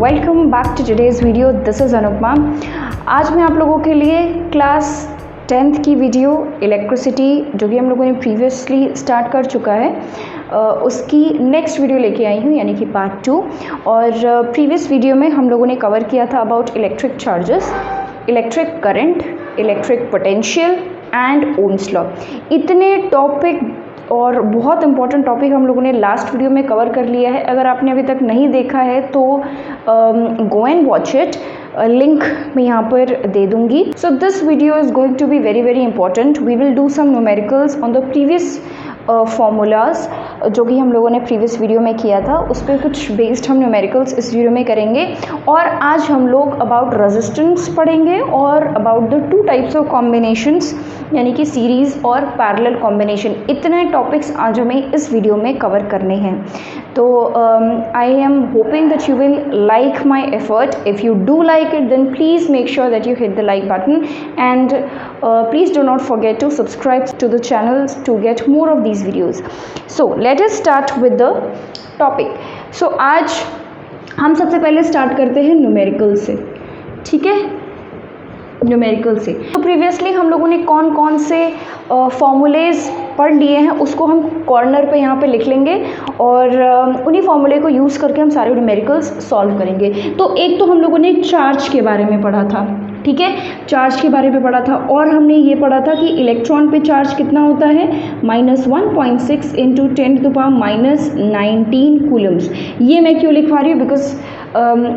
Welcome back to today's video. This is Anupama. आज मैं आप लोगों के लिए क्लास 10th की वीडियो इलेक्ट्रिसिटी जो कि हम लोगों ने प्रीवियसली स्टार्ट कर चुका है उसकी नेक्स्ट वीडियो लेके आई हूँ, यानी कि पार्ट 2। और प्रीवियस वीडियो में हम लोगों ने कवर किया था about electric charges, electric current, electric potential and Ohm's law. इतने टॉपिक और बहुत इंपॉर्टेंट टॉपिक हम लोगों ने लास्ट वीडियो में कवर कर लिया है। अगर आपने अभी तक नहीं देखा है तो go and watch it, link मैं यहाँ पर दे दूँगी। So this video is going to be very very important. We will do some numericals on the previous formulas जो कि हम लोगों ने प्रीवियस वीडियो में किया था, उस पर कुछ बेस्ड हम न्यूमेरिकल्स इस वीडियो में करेंगे। और आज हम लोग अबाउट रेजिस्टेंस पढ़ेंगे और about the two types of combinations, यानी कि सीरीज़ और पैरेलल कॉम्बिनेशन। इतने टॉपिक्स आज हमें इस वीडियो में कवर करने हैं। तो I am hoping that you will like my effort. If you do like it then please make sure that you hit the like button and please do not forget to subscribe to the channel to get more of these videos. So let us start with the topic. So आज हम सबसे पहले start करते हैं numerical से, ठीक है। Numerical से तो प्रीवियसली हम लोगों ने कौन कौन से फॉर्मूलेज पढ़ लिए हैं उसको हम कॉर्नर पे यहाँ पे लिख लेंगे और उन्हीं फॉर्मूले को यूज़ करके हम सारे न्यूमेरिकल्स सॉल्व करेंगे। तो एक तो हम लोगों ने चार्ज के बारे में पढ़ा था, ठीक है, चार्ज के बारे में पढ़ा था। और हमने ये पढ़ा था कि इलेक्ट्रॉन पे चार्ज कितना होता है, -1.6 इंटू 10⁻19 कूलम्स। ये मैं क्यों लिखवा रही हूँ, बिकॉज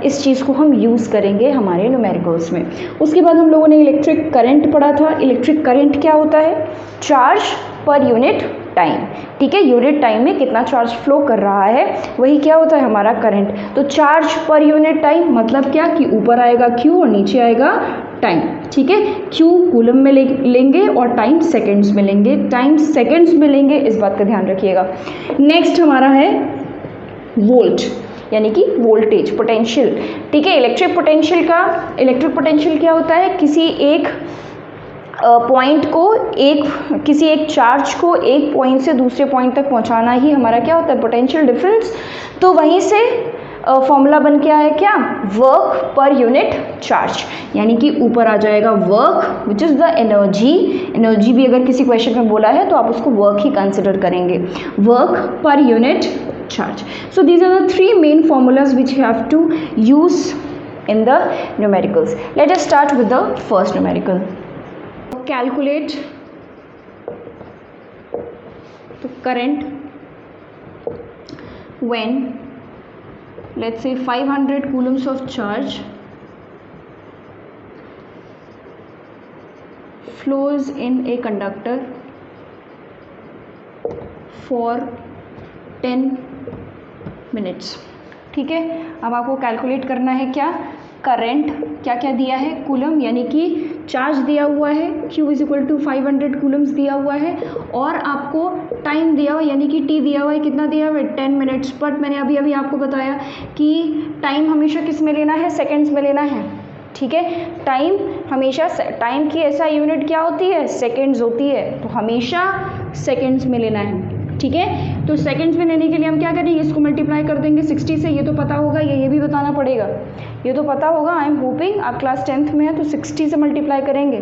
इस चीज़ को हम यूज़ करेंगे हमारे न्यूमेरिकल्स में। उसके बाद हम लोगों ने इलेक्ट्रिक करंट पढ़ा था। इलेक्ट्रिक करंट क्या होता है, चार्ज पर यूनिट टाइम, ठीक है। यूनिट टाइम में कितना चार्ज फ्लो कर रहा है वही क्या होता है हमारा करंट। तो चार्ज पर यूनिट टाइम मतलब क्या कि ऊपर आएगा Q और नीचे आएगा टाइम, ठीक है। Q कूलम में लेंगे और टाइम सेकंड्स में लेंगे, टाइम सेकंड्स में लेंगे, इस बात का ध्यान रखिएगा। नेक्स्ट हमारा है वोल्ट, यानी कि वोल्टेज, पोटेंशियल, ठीक है। इलेक्ट्रिक पोटेंशियल क्या होता है, किसी एक पॉइंट को किसी एक चार्ज को एक पॉइंट से दूसरे पॉइंट तक पहुंचाना ही हमारा क्या होता है, पोटेंशियल डिफरेंस। तो वहीं से फॉर्मूला बन के आया क्या, वर्क पर यूनिट चार्ज, यानी कि ऊपर आ जाएगा work which is the energy भी अगर किसी क्वेश्चन में बोला है तो आप उसको वर्क ही कंसिडर करेंगे, work per unit charge. So these are the three main formulas which you have to use in the numericals. Let us start with the first numerical. Calculate the current when, let's say, 500 coulombs of charge flows in a conductor for 10 minutes, ठीक है। अब आपको calculate करना है क्या, current क्या क्या दिया है, कूलम यानी कि चार्ज दिया हुआ है, Q = 500 कूलम्स दिया हुआ है, और आपको टाइम दिया हुआ यानी कि T दिया हुआ है, कितना दिया हुआ है, 10 मिनट्स। बट मैंने अभी आपको बताया कि टाइम हमेशा किस में लेना है, सेकेंड्स में लेना है, ठीक है। टाइम हमेशा, टाइम की ऐसा यूनिट क्या होती है, सेकेंड्स होती है, तो हमेशा सेकेंड्स में लेना है, ठीक है। तो सेकंड्स में लेने के लिए हम क्या करेंगे, इसको मल्टीप्लाई कर देंगे 60 से। ये तो पता होगा, ये भी बताना पड़ेगा, ये तो पता होगा। आई एम होपिंग आप क्लास 10th में है तो 60 से मल्टीप्लाई करेंगे,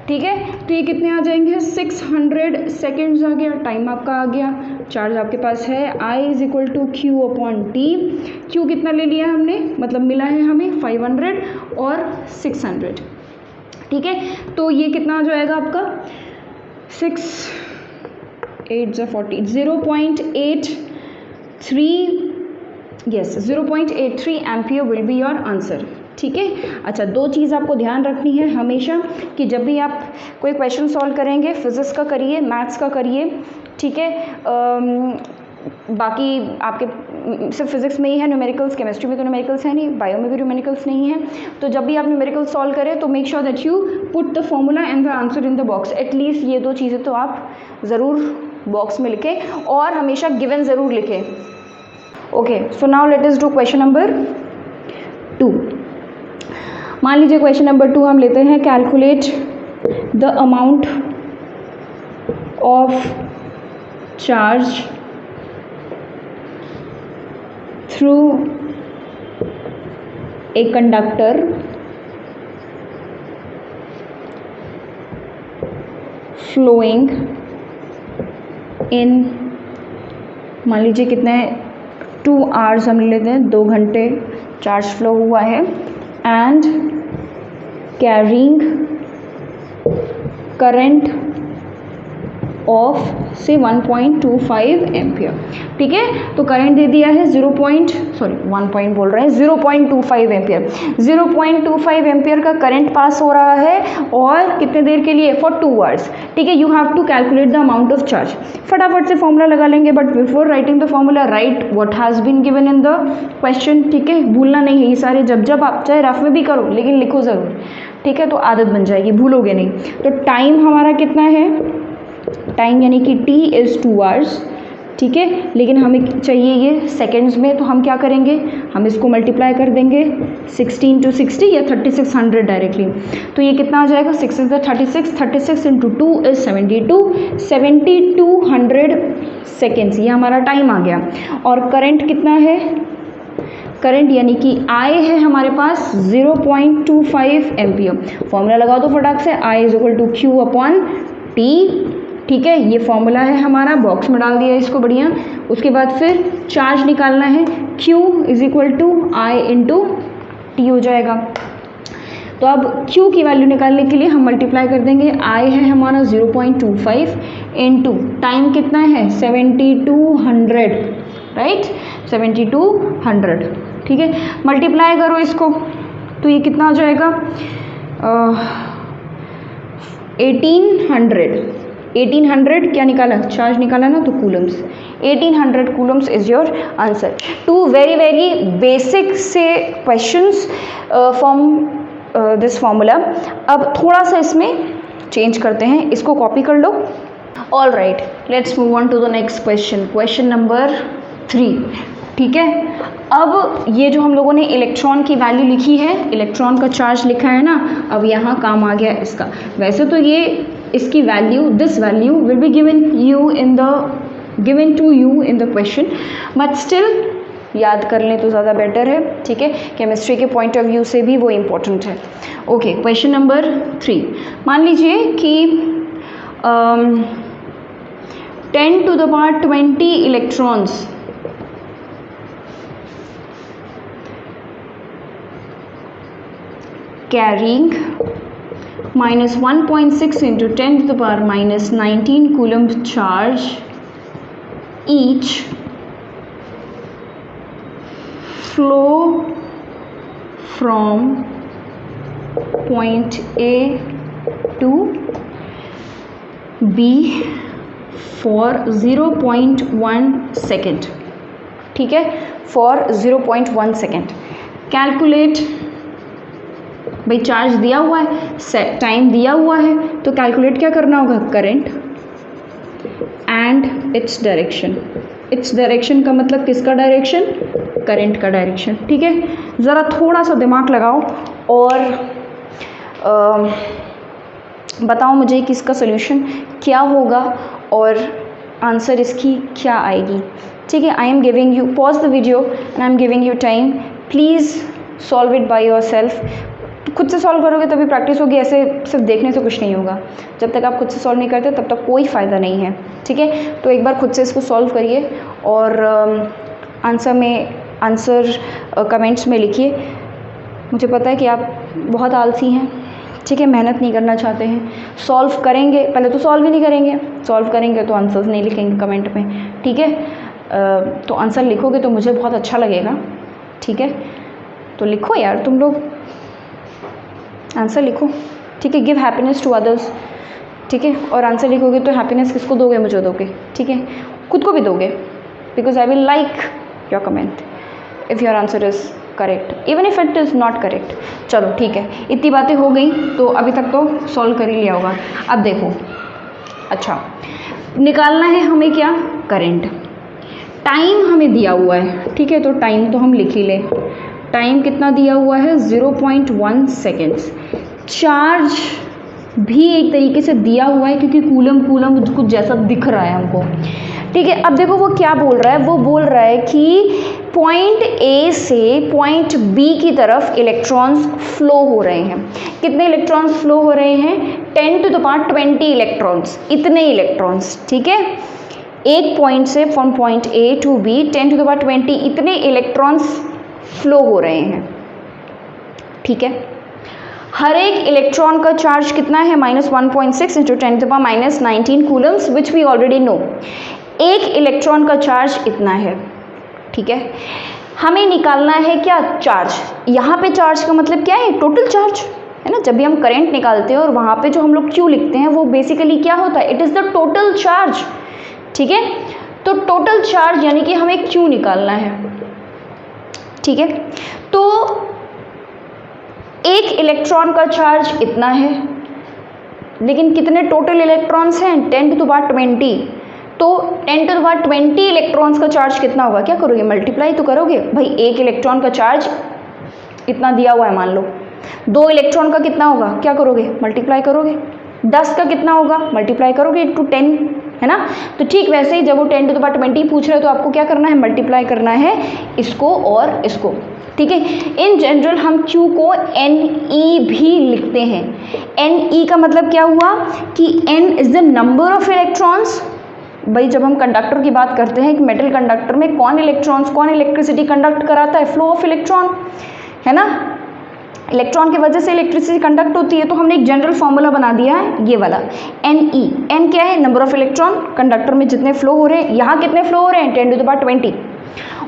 ठीक है। तो ये कितने आ जाएंगे, 600 सेकेंड्स आ गया, टाइम आपका आ गया, चार्ज आपके पास है। I = Q/T। Q कितना ले लिया हमने, मतलब मिला है हमें 500 और 600, ठीक है। तो ये कितना आ जाएगा आपका, 6 8 40, 0.83 ampere will be your answer, ठीक है। अच्छा, दो चीज़ आपको ध्यान रखनी है हमेशा कि जब भी आप कोई क्वेश्चन सॉल्व करेंगे, फिजिक्स का करिए, मैथ्स का करिए, ठीक है। बाकी आपके सिर्फ फिजिक्स में ही है न्यूमेरिकल्स, केमिस्ट्री में तो न्यूमेरिकल्स है नहीं, बायो में भी न्यूमेरिकल्स नहीं है। तो जब भी आप न्यूमेरिकल्स सॉल्व करें तो make sure that you put the formula and the answer in the box. At least ये दो चीज़ें तो आप ज़रूर बॉक्स में लिखें और हमेशा गिवन ज़रूर लिखें। Okay, so now let us do question number 2। मान लीजिए क्वेश्चन नंबर 2 हम लेते हैं, calculate the amount of charge through a conductor flowing in, मान लीजिए कितने 2 आवर्स हम ले लेते हैं, 2 घंटे चार्ज फ्लो हुआ है, एंड कैरिंग करंट ऑफ से 1.25 एम्पियर। ठीक है, तो करंट दे दिया है 0.25 एम्पियर। 0.25 एम्पियर का करंट पास हो रहा है और कितने देर के लिए, फॉर 2 आवर्स। ठीक है, you have to calculate the amount of charge. फटाफट से फॉर्मूला लगा लेंगे, but before writing the formula write what has been given in the question. ठीक है, भूलना नहीं है ये सारे, जब आप चाहे रफ में भी करो लेकिन लिखो ज़रूर। ठीक है, तो आदत बन जाएगी, भूलोगे नहीं। तो टाइम हमारा कितना है, टाइम यानी कि t इज़ 2 आवर्स। ठीक है, लेकिन हमें चाहिए ये सेकेंड्स में, तो हम क्या करेंगे, हम इसको मल्टीप्लाई कर देंगे 16 × 60 या 3600 डायरेक्टली। तो ये कितना आ जाएगा, 6 × 36, 36 × 2 इज़ 7200 सेकेंड्स, ये हमारा टाइम आ गया। और करंट कितना है, करंट यानी कि I है हमारे पास 0.25 एम्पियर। फॉर्मूला लगा दो फटाक से, I = Q/T। ठीक है, ये फॉर्मूला है हमारा, बॉक्स में डाल दिया इसको बढ़िया। उसके बाद फिर चार्ज निकालना है, Q = I × T हो जाएगा। तो अब Q की वैल्यू निकालने के लिए हम मल्टीप्लाई कर देंगे, I है हमारा 0.25 इंटू टाइम कितना है 7200, राइट, 7200। ठीक है, मल्टीप्लाई करो इसको, तो ये कितना हो जाएगा 1800 क्या निकाला, चार्ज निकाला ना, तो Coulomb's. 1800 Coulomb's is your answer. 2 very basic से क्वेश्चंस फ्रॉम दिस फॉर्मूला। अब थोड़ा सा इसमें चेंज करते हैं, इसको कॉपी कर लो। All right, let's move on to the next question, question number 3। ठीक है, अब ये जो हम लोगों ने इलेक्ट्रॉन की वैल्यू लिखी है, इलेक्ट्रॉन का चार्ज लिखा है ना, अब यहाँ काम आ गया इसका। वैसे तो ये इसकी value, this value will be given to you in the question, but still याद कर लें तो ज़्यादा बेटर है। ठीक है, केमिस्ट्री के पॉइंट ऑफ व्यू से भी वो इम्पोर्टेंट है। Okay, question number 3। मान लीजिए कि 10⁻20 electrons carrying -1.6 × 10⁻−19 coulomb charge each flow from point A to B for 0.1 second. ठीक है, फॉर 0.1 सेकेंड। कैलकुलेट, भाई चार्ज दिया हुआ है, टाइम दिया हुआ है, तो कैलकुलेट क्या करना होगा, current and its direction. Its direction का मतलब किसका डायरेक्शन, करंट का डायरेक्शन। ठीक है, ज़रा थोड़ा सा दिमाग लगाओ और बताओ मुझे कि इसका सोल्यूशन क्या होगा और आंसर इसकी क्या आएगी। ठीक है, I am giving you, pause the video and I am giving you time, please solve it by your self. खुद से सॉल्व करोगे तभी प्रैक्टिस होगी, ऐसे सिर्फ देखने से कुछ नहीं होगा। जब तक आप खुद से सॉल्व नहीं करते तब तक कोई फ़ायदा नहीं है। ठीक है, तो एक बार खुद से इसको सॉल्व करिए और आंसर कमेंट्स में लिखिए। मुझे पता है कि आप बहुत आलसी हैं, ठीक है, मेहनत नहीं करना चाहते हैं। सॉल्व करेंगे, पहले तो सॉल्व ही नहीं करेंगे, सॉल्व करेंगे तो आंसर्स नहीं लिखेंगे कमेंट में। ठीक है, तो आंसर लिखोगे तो मुझे बहुत अच्छा लगेगा। ठीक है, तो लिखो यार तुम लोग, आंसर लिखो। ठीक है, गिव हैप्पीनेस टू अदर्स। ठीक है, और आंसर लिखोगे तो हैप्पीनेस किसको दोगे, मुझे दोगे। ठीक है, खुद को भी दोगे, because I will like your comment if your answer is correct, even if it is not correct. चलो ठीक है, इतनी बातें हो गई, तो अभी तक तो सॉल्व कर ही लिया होगा। अब देखो, अच्छा निकालना है हमें क्या, करंट। टाइम हमें दिया हुआ है, ठीक है, तो टाइम तो हम लिख ही लें। टाइम कितना दिया हुआ है, 0.1 सेकेंड्स। चार्ज भी एक तरीके से दिया हुआ है क्योंकि कूलम कुछ जैसा दिख रहा है हमको। ठीक है, अब देखो वो क्या बोल रहा है, वो बोल रहा है कि पॉइंट ए से पॉइंट बी की तरफ इलेक्ट्रॉन्स फ्लो हो रहे हैं। कितने इलेक्ट्रॉन्स फ्लो हो रहे हैं? 10 टू द पावर 20 इलेक्ट्रॉन्स, इतने इलेक्ट्रॉन्स, ठीक है। एक पॉइंट से from point A to B 10 to the power 20 इतने इलेक्ट्रॉन्स फ्लो हो रहे हैं, ठीक है। हर एक इलेक्ट्रॉन का चार्ज कितना है? -1.6 into 10 to the power -19 coulombs, which we already know. एक इलेक्ट्रॉन का चार्ज इतना है, ठीक है। हमें निकालना है क्या? चार्ज। यहाँ पे चार्ज का मतलब क्या है? टोटल चार्ज, है ना। जब भी हम करंट निकालते हैं और वहाँ पे जो हम लोग Q लिखते हैं वो बेसिकली क्या होता है? It is the total charge, ठीक है। तो टोटल चार्ज यानी कि हमें Q निकालना है, ठीक है। तो एक इलेक्ट्रॉन का चार्ज इतना है, लेकिन कितने टोटल इलेक्ट्रॉन्स हैं? 10 टू द पावर 20। तो 10 टू द पावर 20 इलेक्ट्रॉन्स का चार्ज कितना होगा? क्या करोगे? मल्टीप्लाई तो करोगे भाई। एक इलेक्ट्रॉन का चार्ज इतना दिया हुआ है, मान लो 2 इलेक्ट्रॉन का कितना होगा? क्या करोगे? मल्टीप्लाई करोगे। 10 का कितना होगा? मल्टीप्लाई करोगे टू 10, है ना। तो ठीक वैसे ही जब वो 10 टू द पावर 20 पूछ रहे हो तो आपको क्या करना है? मल्टीप्लाई करना है इसको और इसको, ठीक है। इन जनरल हम Q को Ne भी लिखते हैं। Ne का मतलब क्या हुआ कि N is the number of electrons. भाई जब हम कंडक्टर की बात करते हैं कि मेटल कंडक्टर में कौन इलेक्ट्रॉन्स, कौन इलेक्ट्रिसिटी कंडक्ट कराता है? फ्लो ऑफ इलेक्ट्रॉन, है ना। इलेक्ट्रॉन की वजह से इलेक्ट्रिसिटी कंडक्ट होती है। तो हमने एक जनरल फॉर्मूला बना दिया है ये वाला Ne। N क्या है? नंबर ऑफ इलेक्ट्रॉन कंडक्टर में जितने फ्लो हो रहे हैं। यहाँ कितने फ्लो हो रहे हैं? 10 टू द पावर 20।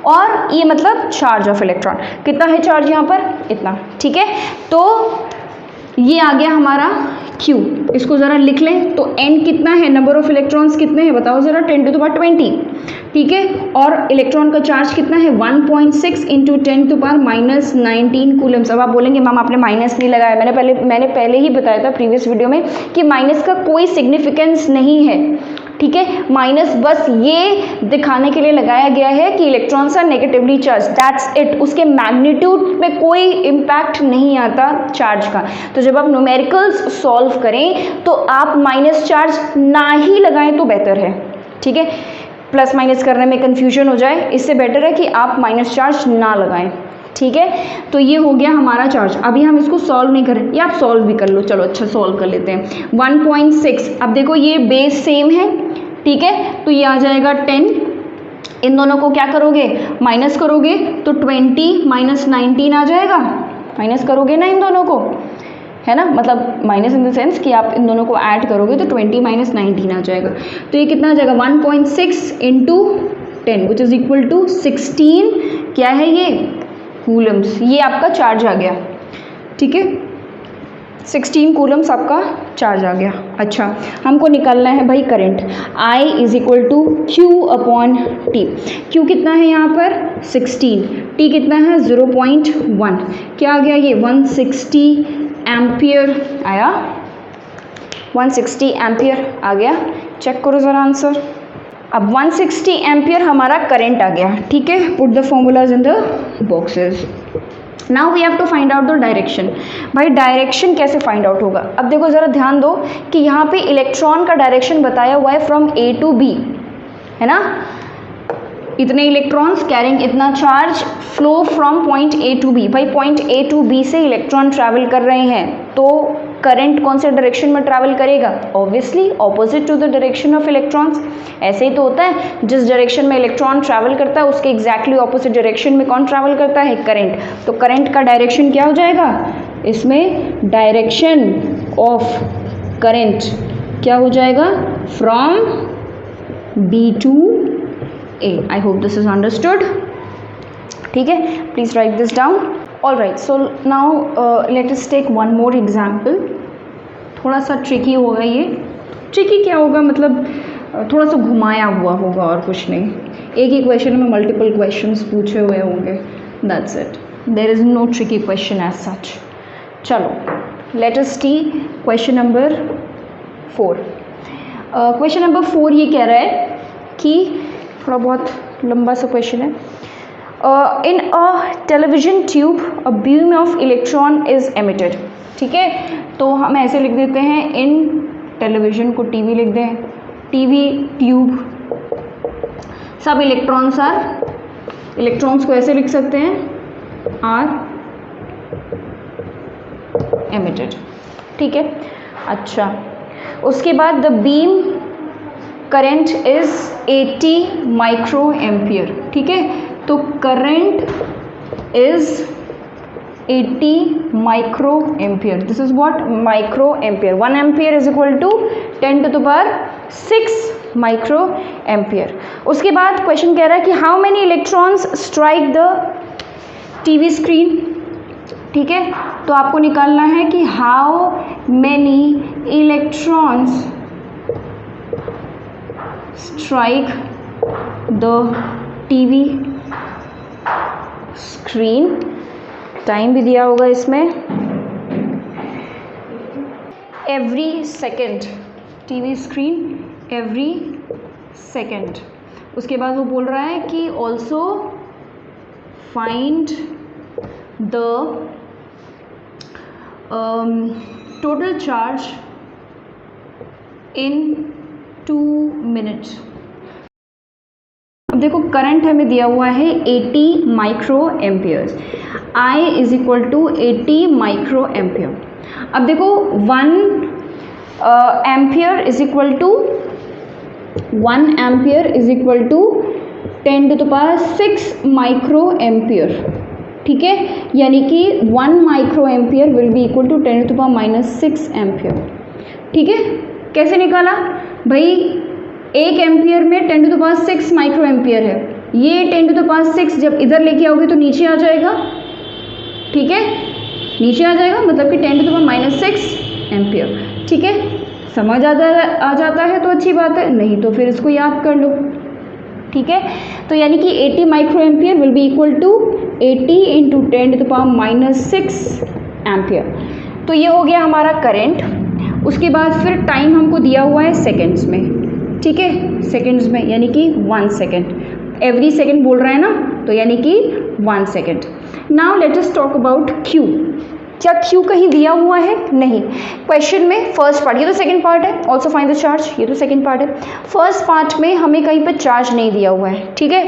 और ये मतलब चार्ज ऑफ इलेक्ट्रॉन। कितना है चार्ज यहाँ पर? इतना, ठीक है। तो ये आ गया हमारा Q। इसको ज़रा लिख लें। तो N कितना है? नंबर ऑफ इलेक्ट्रॉन्स कितने हैं बताओ ज़रा? 10 टू द पावर 20, ठीक है। और इलेक्ट्रॉन का चार्ज कितना है? 1.6 इंटू 10 टू पावर -19 कूलम्स। अब आप बोलेंगे मैम आपने माइनस नहीं लगाया। मैंने पहले ही बताया था प्रीवियस वीडियो में कि माइनस का कोई सिग्निफिकेंस नहीं है, ठीक है। माइनस बस ये दिखाने के लिए लगाया गया है कि electrons are negatively charge, that's it. उसके मैग्नीट्यूड में कोई इम्पैक्ट नहीं आता चार्ज का। तो जब आप न्यूमेरिकल्स सॉल्व करें तो आप माइनस चार्ज ना ही लगाएं तो बेहतर है, ठीक है। प्लस माइनस करने में कन्फ्यूजन हो जाए, इससे बेटर है कि आप माइनस चार्ज ना लगाएं, ठीक है। तो ये हो गया हमारा चार्ज। अभी हम इसको सॉल्व नहीं करें, या आप सॉल्व भी कर लो, चलो अच्छा सॉल्व कर लेते हैं। 1.6, अब देखो ये बेस सेम है, ठीक है। तो ये आ जाएगा 10। इन दोनों को क्या करोगे? माइनस करोगे तो 20 माइनस 19 आ जाएगा। माइनस करोगे ना इन दोनों को, है ना। मतलब माइनस इन द सेंस कि आप इन दोनों को ऐड करोगे तो 20 माइनस 19 आ जाएगा। तो ये कितना आ जाएगा? 1.6 into 10 which is equal to 16 क्या है ये? कूलम्स। ये आपका चार्ज आ गया, ठीक है। 16 कूलम्स आपका चार्ज आ गया। अच्छा, हमको निकालना है भाई current. I is equal to Q upon T। Q कितना है यहाँ पर? 16। T कितना है? 0.1। क्या आ गया ये? 160 एम्पियर आया। 160 एम्पियर आ गया। चेक करो ज़रा आंसर। अब 160 एम्पियर हमारा करंट आ गया, ठीक है। Put the formulas in the boxes. Now we have to find out the direction. भाई डायरेक्शन कैसे फाइंड आउट होगा? अब देखो ज़रा ध्यान दो कि यहाँ पे इलेक्ट्रॉन का डायरेक्शन बताया हुआ है फ्रॉम A टू B, है ना। इतने इलेक्ट्रॉन्स कैरिंग इतना charge flow from point A to B। भाई पॉइंट A टू B से इलेक्ट्रॉन ट्रैवल कर रहे हैं, तो करंट कौन से डायरेक्शन में ट्रैवल करेगा? Obviously opposite to the direction of electrons. ऐसे ही तो होता है, जिस डायरेक्शन में इलेक्ट्रॉन ट्रैवल करता है उसके एग्जैक्टली ऑपोजिट डायरेक्शन में कौन ट्रैवल करता है? करंट। तो करंट का डायरेक्शन क्या हो जाएगा इसमें? डायरेक्शन ऑफ करंट क्या हो जाएगा? From B to A। I hope this is understood, ठीक है। Please write this down. All right, so now let us take one more example. थोड़ा सा ट्रिकी होगा ये। ट्रिकी क्या होगा? मतलब थोड़ा सा घुमाया हुआ होगा और कुछ नहीं। एक ही क्वेश्चन में मल्टीपल क्वेश्चंस पूछे हुए होंगे, that's it. There is no tricky question as such. चलो let us see question number 4। Question number 4 ये कह रहा है कि थोड़ा बहुत लंबा सा क्वेश्चन है। In a television tube a beam of electron is emitted, ठीक है। तो हम ऐसे लिख देते हैं, इन टेलीविजन को टीवी लिख दें, टीवी ट्यूब, सब इलेक्ट्रॉन्स आर इलेक्ट्रॉन्स को ऐसे लिख सकते हैं, आर एमिटेड, ठीक है। अच्छा, उसके बाद the beam current is 80 micro ampere, ठीक है। तो current is 80 micro ampere, this is what, micro ampere. 1 ampere is equal to 10 to the power 6 micro ampere. उसके बाद क्वेश्चन कह रहा है कि how many electrons strike the TV screen, ठीक है। तो आपको निकालना है कि how many electrons strike the TV screen. Time भी दिया होगा इसमें, every second, TV screen every second. उसके बाद वो बोल रहा है कि also find the total charge in 2 minutes. अब देखो करंट हमें दिया हुआ है 80 micro amperes, I is equal to 80 micro ampere. अब देखो 1 ampere is equal to 1 ampere is equal to 10 to the power 6 micro ampere, ठीक है। यानी कि 1 micro ampere will be equal to 10 to the power -6 ampere, ठीक है। कैसे निकाला भाई, 1 एम्पियर में 10 to the power 6 micro ampere है, ये 10 टू द पावर 6 जब इधर लेके आओगे तो नीचे आ जाएगा, ठीक है, नीचे आ जाएगा, मतलब कि 10 टू द पावर -6 एम्पियर, ठीक है। समझ आ जाता है तो अच्छी बात है, नहीं तो फिर इसको याद कर लो, ठीक है। तो यानी कि 80 micro ampere will be equal to 80 into 10 to the power -6 ampere. तो ये हो गया हमारा करंट। उसके बाद फिर टाइम हमको दिया हुआ है सेकेंड्स में, ठीक है, सेकेंड्स में, यानी कि 1 सेकेंड, एवरी सेकेंड बोल रहा है ना, तो यानी कि 1 second. Now let us talk about Q. क्या क्यू कहीं दिया हुआ है? नहीं। क्वेश्चन में फर्स्ट पार्ट, ये तो सेकंड पार्ट है, ऑल्सो फाइंड द चार्ज, ये तो सेकंड पार्ट है। फर्स्ट पार्ट में हमें कहीं पर चार्ज नहीं दिया हुआ है, ठीक है।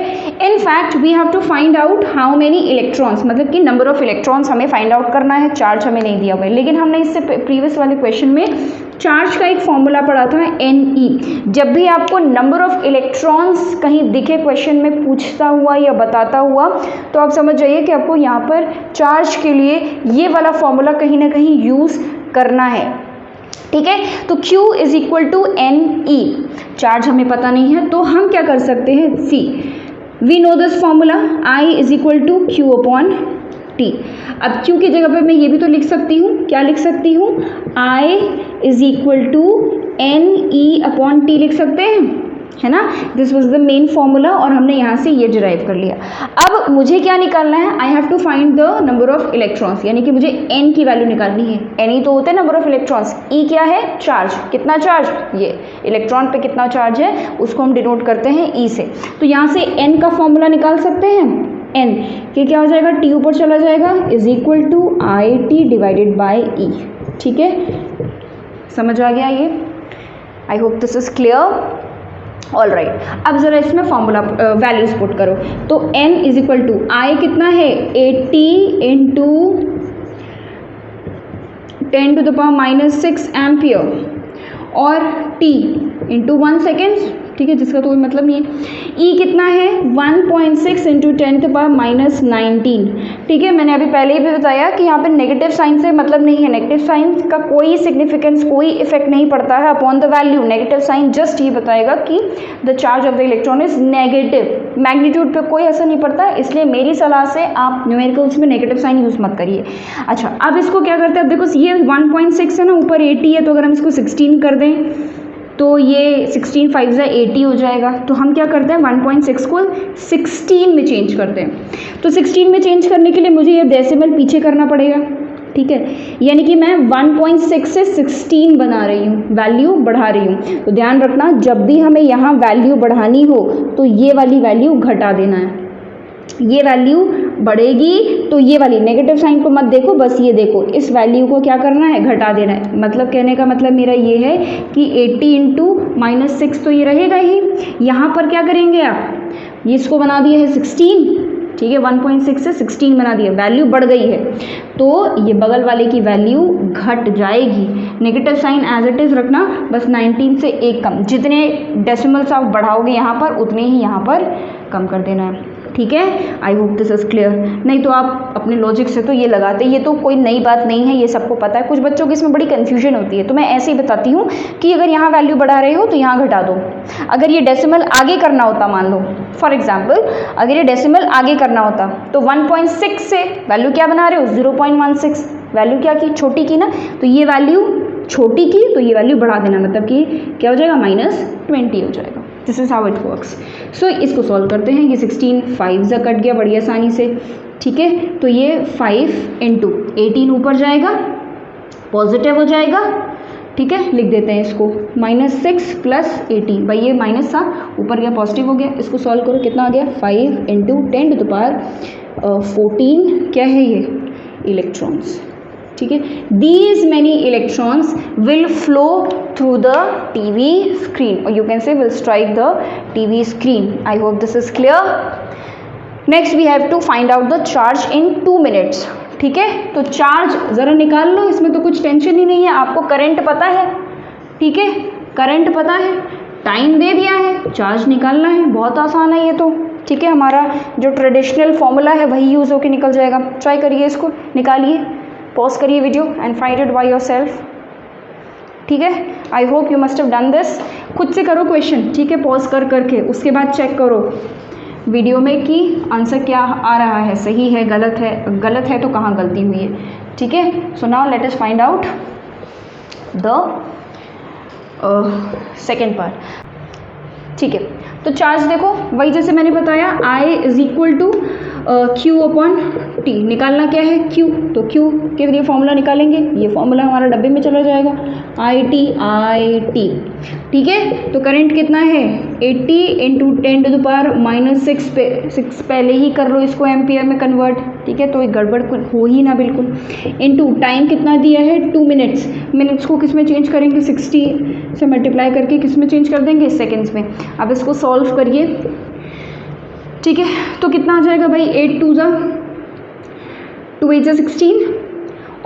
In fact we have to find out how many electrons, मतलब कि नंबर ऑफ इलेक्ट्रॉन्स हमें फाइंड आउट करना है, चार्ज हमें नहीं दिया हुआ है। लेकिन हमने इससे प्रीवियस वाले क्वेश्चन में चार्ज का एक फॉर्मूला पढ़ा था, NE। जब भी आपको नंबर ऑफ इलेक्ट्रॉन्स कहीं दिखे क्वेश्चन में पूछता हुआ या बताता हुआ, तो आप समझ जाइए कि आपको यहाँ पर चार्ज के लिए ये वाला फॉर्मूला कहीं ना कहीं यूज़ करना है, ठीक है। तो Q is equal to NE, charge हमें पता नहीं है, तो हम क्या कर सकते हैं, C, we know this formula, I is equal to Q upon T। अब Q की जगह पे मैं ये भी तो लिख सकती हूँ, क्या लिख सकती हूँ, I is equal to NE upon T लिख सकते हैं, है ना। This was the main formula और हमने यहाँ से ये डिराइव कर लिया। अब मुझे क्या निकालना है, I have to find the number of electrons, यानी कि मुझे N की वैल्यू निकालनी है। N तो होते हैं नंबर ऑफ इलेक्ट्रॉन्स, E क्या है, चार्ज, कितना चार्ज, ये इलेक्ट्रॉन पे कितना चार्ज है उसको हम डिनोट करते हैं E से। तो यहाँ से N का फॉर्मूला निकाल सकते हैं, N के क्या हो जाएगा, T ऊपर चला जाएगा, is equal to IT divided by E, ठीक है। समझ आ गया ये, I hope this is clear. All right, अब जरा इसमें फॉर्मूला वैल्यूज पुट करो। तो N is equal to I कितना है, 80 into 10 to the power -6 ampere और T इंटू 1 सेकेंड, ठीक है, जिसका तो कोई मतलब नहीं है। E कितना है, 1.6 इंटू 10 टू पावर -19, ठीक है। मैंने अभी पहले ही भी बताया कि यहाँ पे नेगेटिव साइन से मतलब नहीं है, नेगेटिव साइन का कोई सिग्निफिकेंस, कोई इफेक्ट नहीं पड़ता है upon the value. Negative sign just ये बताएगा कि the charge of the electron is negative, magnitude पे कोई असर नहीं पड़ता, इसलिए मेरी सलाह से आप न्यूमेरिकल्स में नेगेटिव साइन यूज़ मत करिए। अच्छा, अब इसको क्या करते हैं, अब देखो ये 1.6 है ना, ऊपर 80 है, तो अगर हम इसको 16 कर दें तो ये 16 5 80 हो जाएगा। तो हम क्या करते हैं, 1.6 को 16 में चेंज करते हैं। तो 16 में चेंज करने के लिए मुझे ये डेसिमल पीछे करना पड़ेगा, ठीक है। यानी कि मैं 1.6 से 16 बना रही हूँ, वैल्यू बढ़ा रही हूँ। तो ध्यान रखना, जब भी हमें यहाँ वैल्यू बढ़ानी हो तो ये वाली वैल्यू घटा देना है। ये वैल्यू बढ़ेगी तो ये वाली नेगेटिव साइन को मत देखो, बस ये देखो, इस वैल्यू को क्या करना है, घटा देना है। मतलब कहने का मतलब मेरा ये है कि 80 इंटू -6 तो ये रहेगा ही। यहाँ पर क्या करेंगे आप, ये इसको बना दिए है 16, ठीक है, 1.6 से 16 बना दिया, वैल्यू बढ़ गई है, तो ये बगल वाले की वैल्यू घट जाएगी। Negative sign as it is रखना, बस 19 से एक कम, जितने डेसिमल्स आप बढ़ाओगे यहाँ पर उतने ही यहाँ पर कम कर देना है, ठीक है। आई होप दिस इज़ क्लियर। नहीं तो आप अपने लॉजिक से तो ये लगाते, ये तो कोई नई बात नहीं है, ये सबको पता है। कुछ बच्चों की इसमें बड़ी कन्फ्यूजन होती है, तो मैं ऐसे ही बताती हूँ कि अगर यहाँ वैल्यू बढ़ा रहे हो तो यहाँ घटा दो। अगर ये डेसिमल आगे करना होता, मान लो फॉर एग्जाम्पल अगर ये डेसिमल आगे करना होता तो 1.6 से वैल्यू क्या बना रहे हो, 0.16, वैल्यू क्या की, छोटी की ना, तो ये वैल्यू छोटी की तो ये वैल्यू बढ़ा देना, मतलब कि क्या हो जाएगा, -20 हो जाएगा। This is how it works. So इसको सॉल्व करते हैं। ये 16 5 से कट गया बड़ी आसानी से, ठीक है। तो ये 5 × 18 ऊपर जाएगा, पॉजिटिव हो जाएगा, ठीक है। लिख देते हैं इसको, -6 + 18, भाई ये माइनस था, ऊपर गया पॉजिटिव हो गया। इसको सॉल्व करो, कितना आ गया, 5 × 10⁻14 क्या है ये, इलेक्ट्रॉन्स, ठीक है। These many electrons will flow through the TV screen, और you can say will strike the TV screen. I hope this is clear. Next we have to find out the charge in 2 minutes, ठीक है। तो charge ज़रा निकाल लो, इसमें तो कुछ tension ही नहीं है, आपको करंट पता है, ठीक है, करंट पता है, टाइम दे दिया है, चार्ज निकालना है, बहुत आसान है ये तो, ठीक है। हमारा जो ट्रेडिशनल फॉर्मूला है वही यूज़ होकर निकल जाएगा। ट्राई करिए, इसको निकालिए, पॉज करिए video and find it by yourself, ठीक है। I hope you must have done this. खुद से करो क्वेश्चन, ठीक है, पॉज कर करके, उसके बाद चेक करो वीडियो में कि आंसर क्या आ रहा है, सही है, गलत है तो कहाँ गलती हुई है, ठीक है। सो now let us find out the second part, ठीक है। तो चार्ज देखो, वही जैसे मैंने बताया, I = Q/T, निकालना क्या है, Q, तो Q के लिए फॉर्मूला निकालेंगे, ये फॉर्मूला हमारा डब्बे में चला जाएगा, IT, ठीक है। तो करंट कितना है, 80 × 10⁻⁻6 पे 6 पहले ही कर लो इसको एम्पियर में कन्वर्ट, ठीक है, तो एक गड़बड़ हो ही ना बिल्कुल। इनटू टाइम कितना दिया है, 2 मिनट्स, मिनट्स को किस में चेंज करेंगे, 60 से मल्टीप्लाई करके किस में चेंज कर देंगे, सेकेंड्स में। अब इसको सॉल्व करिए, ठीक है। तो कितना आ जाएगा भाई, 8 × 2 = 16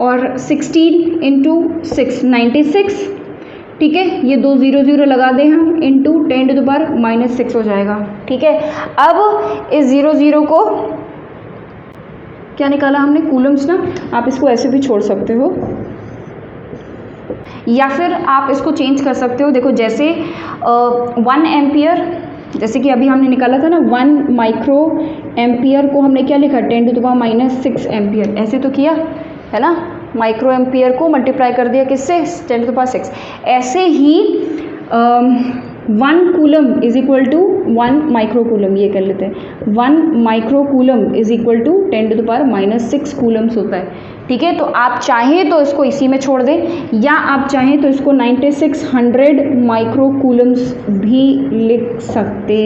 और 16 × 6 96, ठीक है। ये 2 0 0 लगा दें हम, इंटू 10⁻⁻6 हो जाएगा, ठीक है। अब इस 0 0 को क्या निकाला हमने, कूलम्स ना, आप इसको ऐसे भी छोड़ सकते हो या फिर आप इसको चेंज कर सकते हो। देखो जैसे 1 एम्पियर, जैसे कि अभी हमने निकाला था ना, 1 माइक्रो एम्पियर को हमने क्या लिखा, 10⁻6 एम्पियर, ऐसे तो किया है ना, माइक्रो एम्पियर को मल्टीप्लाई कर दिया किससे, 10⁻6। ऐसे ही 1 कूलम = 1 माइक्रो कूलम, ये कर लेते हैं, 1 माइक्रो कूलम = 10⁻6 कूलम्स होता है, ठीक है। तो आप चाहें तो इसको इसी में छोड़ दें, या आप चाहें तो इसको 9600 माइक्रो कूलम्स भी लिख सकते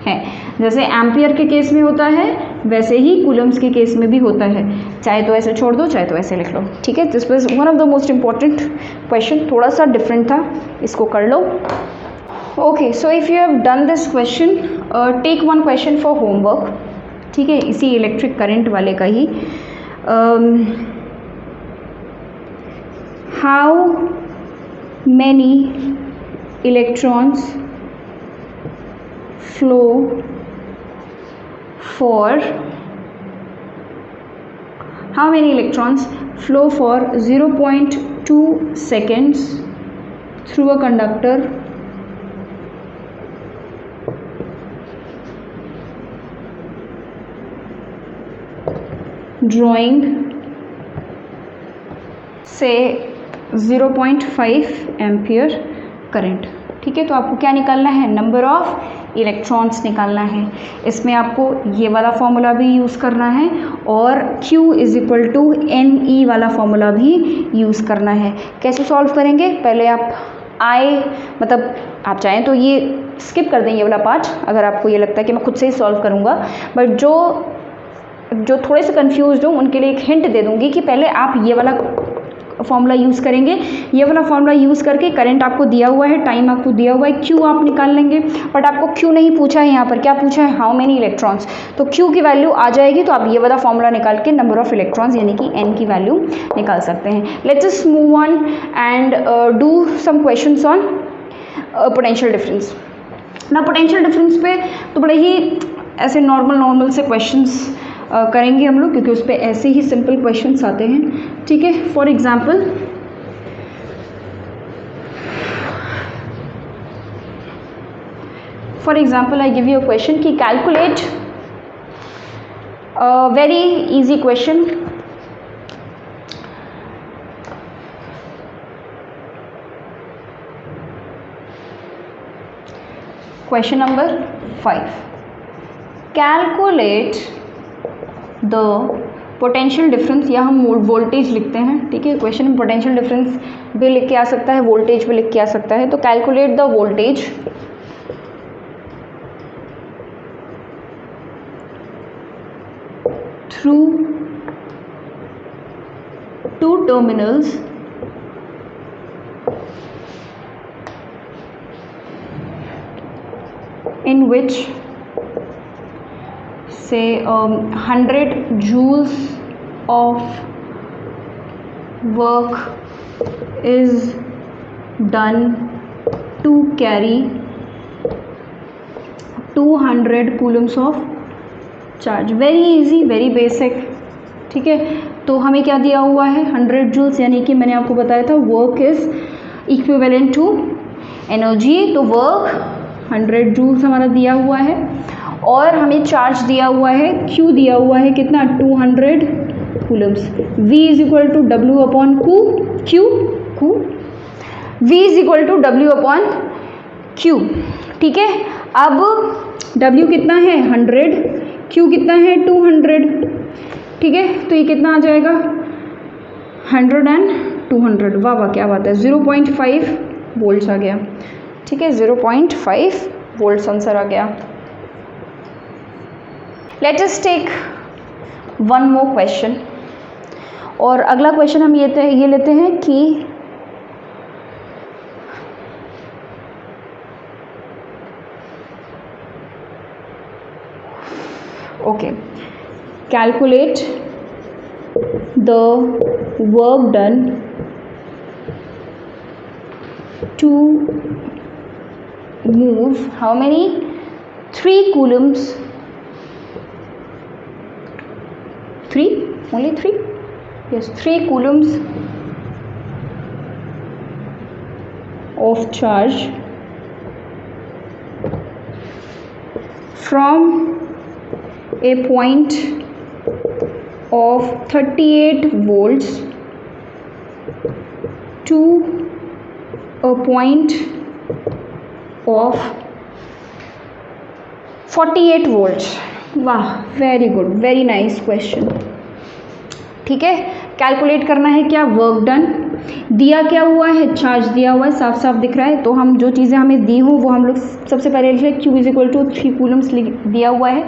हैं। जैसे एम्पियर के केस में होता है वैसे ही कूलम्स के केस में भी होता है, चाहे तो ऐसे छोड़ दो चाहे तो ऐसे लिख लो, ठीक है। This was one of the most important question, थोड़ा सा डिफरेंट था, इसको कर लो। Okay, so if you have done this question, take one question for homework, ठीक है, इसी इलेक्ट्रिक करंट वाले का ही। How many electrons flow for 0.2 seconds through a conductor drawing say 0.5 ampere current, ठीक है। तो आपको क्या निकालना है, नंबर ऑफ इलेक्ट्रॉन्स निकालना है। इसमें आपको ये वाला फॉर्मूला भी यूज़ करना है और Q = NE वाला फॉर्मूला भी यूज़ करना है। कैसे सॉल्व करेंगे, पहले आप मतलब आप चाहें तो ये स्किप कर दें ये वाला पार्ट, अगर आपको ये लगता है कि मैं खुद से ही सॉल्व करूँगा, बट जो थोड़े से कंफ्यूज हो उनके लिए एक हिंट दे दूँगी कि पहले आप ये वाला फॉर्मूला यूज़ करेंगे, ये वाला फॉर्मूला यूज़ करके करंट आपको दिया हुआ है, टाइम आपको दिया हुआ है, क्यू आप निकाल लेंगे। बट आपको क्यू नहीं पूछा है, यहाँ पर क्या पूछा है, हाउ मेनी इलेक्ट्रॉन्स। तो क्यू की वैल्यू आ जाएगी तो आप ये वाला फॉर्मूला निकाल के नंबर ऑफ इलेक्ट्रॉन्स यानी कि एन की वैल्यू निकाल सकते हैं। Let's just move on and do some questions on potential difference. ना पोटेंशियल डिफरेंस पे तो बड़े ही ऐसे नॉर्मल से क्वेश्चंस करेंगे हम लोग, क्योंकि उस पर ऐसे ही सिंपल क्वेश्चंस आते हैं, ठीक है। For example I give you a question कि calculate very easy question. Question number 5, calculate the potential difference, या हम वोल्टेज लिखते हैं, ठीक है। क्वेश्चन में पोटेंशियल डिफरेंस भी लिख के आ सकता है, वोल्टेज भी लिख के आ सकता है। तो calculate the voltage through two terminals in which say 100 joules of work is done to carry 200 coulombs of charge। Very easy, very basic, ठीक है। तो हमें क्या दिया हुआ है, 100 जूल्स, यानी कि मैंने आपको बताया था work is equivalent to energy. तो वर्क 100 जूल्स हमारा दिया हुआ है और हमें चार्ज दिया हुआ है, क्यू दिया हुआ है कितना, 200 coulombs. V is equal to W upon Q, V is equal to W upon Q, ठीक है। अब W कितना है 100, Q कितना है 200, ठीक है। तो ये कितना आ जाएगा 100 एंड 200, वाह वाह क्या बात है, 0.5 वोल्ट्स आ गया, ठीक है। 0.5 वोल्ट्स आंसर आ गया। Let us take one more question. और अगला क्वेश्चन हम ये लेते हैं कि okay, calculate the work done to move how many 3 coulombs, 3 only 3, yes, 3 coulombs of charge from a point of 38 volts to a point of 48 volts। वाह, very good, very nice question, ठीक है। Calculate करना है क्या, work done, दिया क्या हुआ है, चार्ज दिया हुआ है, साफ साफ दिख रहा है। तो हम जो चीज़ें हमें दी हो वो हम लोग सबसे पहले लिखे, Q is equal to 3 coulombs दिया हुआ है।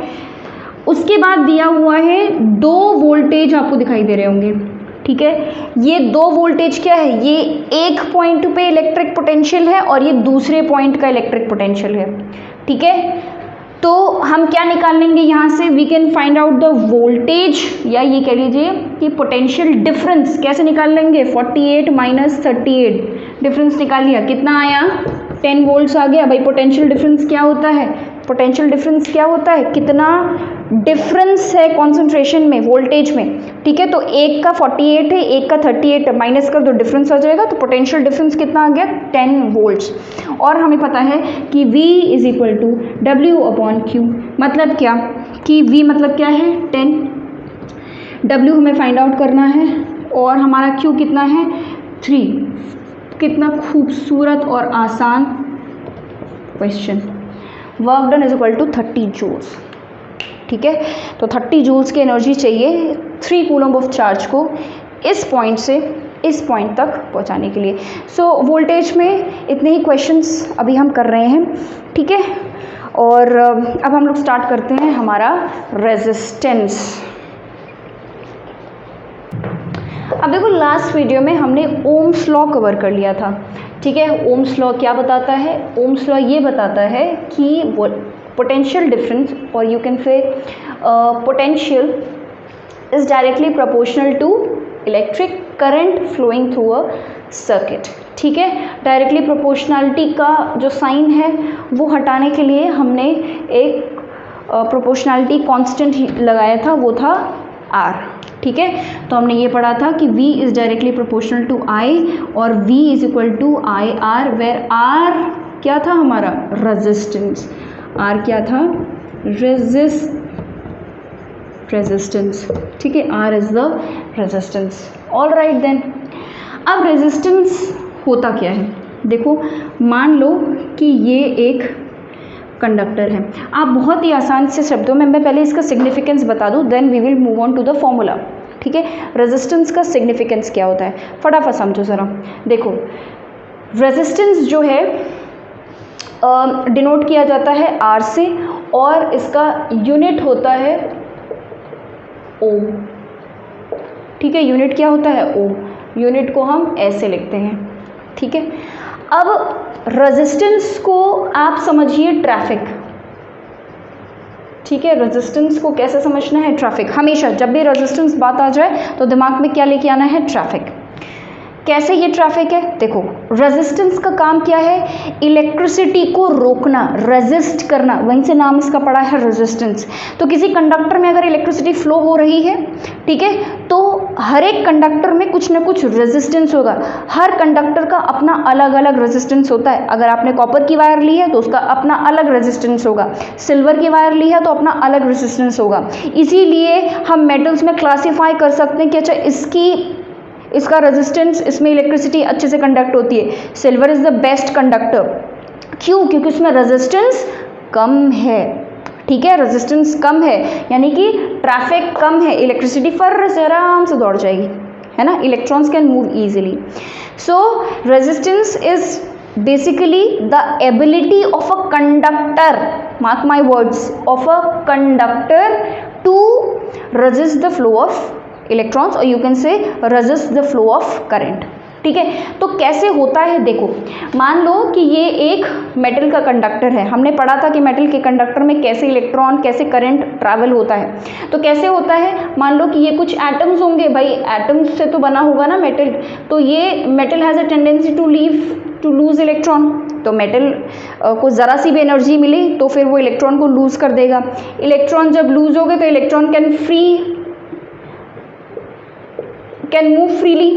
उसके बाद दिया हुआ है 2 वोल्टेज आपको दिखाई दे रहे होंगे, ठीक है। ये 2 वोल्टेज क्या है, ये एक पॉइंट पे इलेक्ट्रिक पोटेंशियल है और ये दूसरे पॉइंट का इलेक्ट्रिक पोटेंशियल है, ठीक है। तो हम क्या निकाल लेंगे यहाँ से, we can find out the voltage, या ये कह लीजिए कि पोटेंशियल डिफरेंस कैसे निकाल लेंगे, 48 माइनस 38, डिफरेंस निकाल लिया, कितना आया 10 वोल्ट्स आ गया। भाई पोटेंशियल डिफरेंस क्या होता है, पोटेंशियल डिफरेंस क्या होता है, कितना डिफरेंस है कॉन्सेंट्रेशन में, वोल्टेज में, ठीक है। तो एक का 48 है, एक का 38 है, माइनस कर दो, डिफरेंस आ जाएगा। तो पोटेंशियल डिफरेंस कितना आ गया 10 वोल्ट्स। और हमें पता है कि V is equal to W upon Q, मतलब क्या कि V मतलब क्या है 10, W हमें फाइंड आउट करना है और हमारा Q कितना है 3। कितना खूबसूरत और आसान क्वेश्चन। Work done is equal to 30 joules, ठीक है। तो 30 जूल्स की एनर्जी चाहिए 3 कूलम ऑफ चार्ज को इस पॉइंट से इस पॉइंट तक पहुंचाने के लिए। सो वोल्टेज में इतने ही क्वेश्चंस अभी हम कर रहे हैं, ठीक है। और अब हम लोग स्टार्ट करते हैं हमारा रेजिस्टेंस। अब देखो लास्ट वीडियो में हमने ओम्स लॉ कवर कर लिया था, ठीक है। ओम्स लॉ क्या बताता है? ओम्स लॉ ये बताता है कि पोटेंशियल डिफरेंस और you can say potential is directly proportional to electric current flowing through a circuit, ठीक है। डायरेक्टली प्रोपोर्शनलिटी का जो साइन है वो हटाने के लिए हमने एक प्रोपोर्शनलिटी कांस्टेंट लगाया था, वो था R, ठीक है। तो हमने ये पढ़ा था कि V is directly proportional to I और V is equal to IR, where R क्या था हमारा? रेजिस्टेंस। R क्या था? रेजिस्टेंस, ठीक है। R is the resistance. All right then, अब रेजिस्टेंस होता क्या है? देखो मान लो कि ये एक कंडक्टर है। आप बहुत ही आसान से शब्दों में, मैं पहले इसका सिग्निफिकेंस बता दूं, then we will move on to the formula, ठीक है। रेजिस्टेंस का सिग्निफिकेंस क्या होता है, फटाफट समझो ज़रा। देखो रेजिस्टेंस जो है डिनोट किया जाता है R से और इसका यूनिट होता है ओम, ठीक है। यूनिट क्या होता है? ओम। यूनिट को हम ऐसे लिखते हैं, ठीक है। अब रेजिस्टेंस को आप समझिए ट्रैफिक, ठीक है। रेजिस्टेंस को कैसे समझना है? ट्रैफिक। हमेशा जब भी रेजिस्टेंस बात आ जाए तो दिमाग में क्या लेके आना है? ट्रैफिक। कैसे ये ट्रैफिक है? देखो रेजिस्टेंस का काम क्या है? इलेक्ट्रिसिटी को रोकना, रेजिस्ट करना, वहीं से नाम इसका पड़ा है रेजिस्टेंस। तो किसी कंडक्टर में अगर इलेक्ट्रिसिटी फ्लो हो रही है, ठीक है, तो हर एक कंडक्टर में कुछ ना कुछ रेजिस्टेंस होगा। हर कंडक्टर का अपना अलग अलग रेजिस्टेंस होता है। अगर आपने कॉपर की वायर ली है तो उसका अपना अलग रेजिस्टेंस होगा, सिल्वर की वायर ली है तो अपना अलग रेजिस्टेंस होगा। इसीलिए हम मेटल्स में क्लासीफाई कर सकते हैं कि अच्छा इसका रेजिस्टेंस, इसमें इलेक्ट्रिसिटी अच्छे से कंडक्ट होती है। Silver is the best conductor. क्यों? क्योंकि उसमें रेजिस्टेंस कम है, ठीक है। रेजिस्टेंस कम है यानी कि ट्रैफिक कम है, इलेक्ट्रिसिटी फर से आराम से दौड़ जाएगी, है ना। Electrons can move easily. So resistance is basically the ability of a conductor, mark my words, of a conductor to resist the flow of electrons or you can say resist the flow of current, ठीक है। तो कैसे होता है? देखो मान लो कि ये एक मेटल का कंडक्टर है। हमने पढ़ा था कि मेटल के कंडक्टर में कैसे इलेक्ट्रॉन, कैसे करंट ट्रैवल होता है। तो कैसे होता है? मान लो कि ये कुछ एटम्स होंगे, भाई एटम्स से तो बना होगा ना मेटल, तो ये metal has a tendency to lose electron. तो मेटल को ज़रा सी भी एनर्जी मिली तो फिर वो इलेक्ट्रॉन को लूज़ कर देगा। इलेक्ट्रॉन जब लूज़ हो गए तो इलेक्ट्रॉन कैन मूव फ्रीली,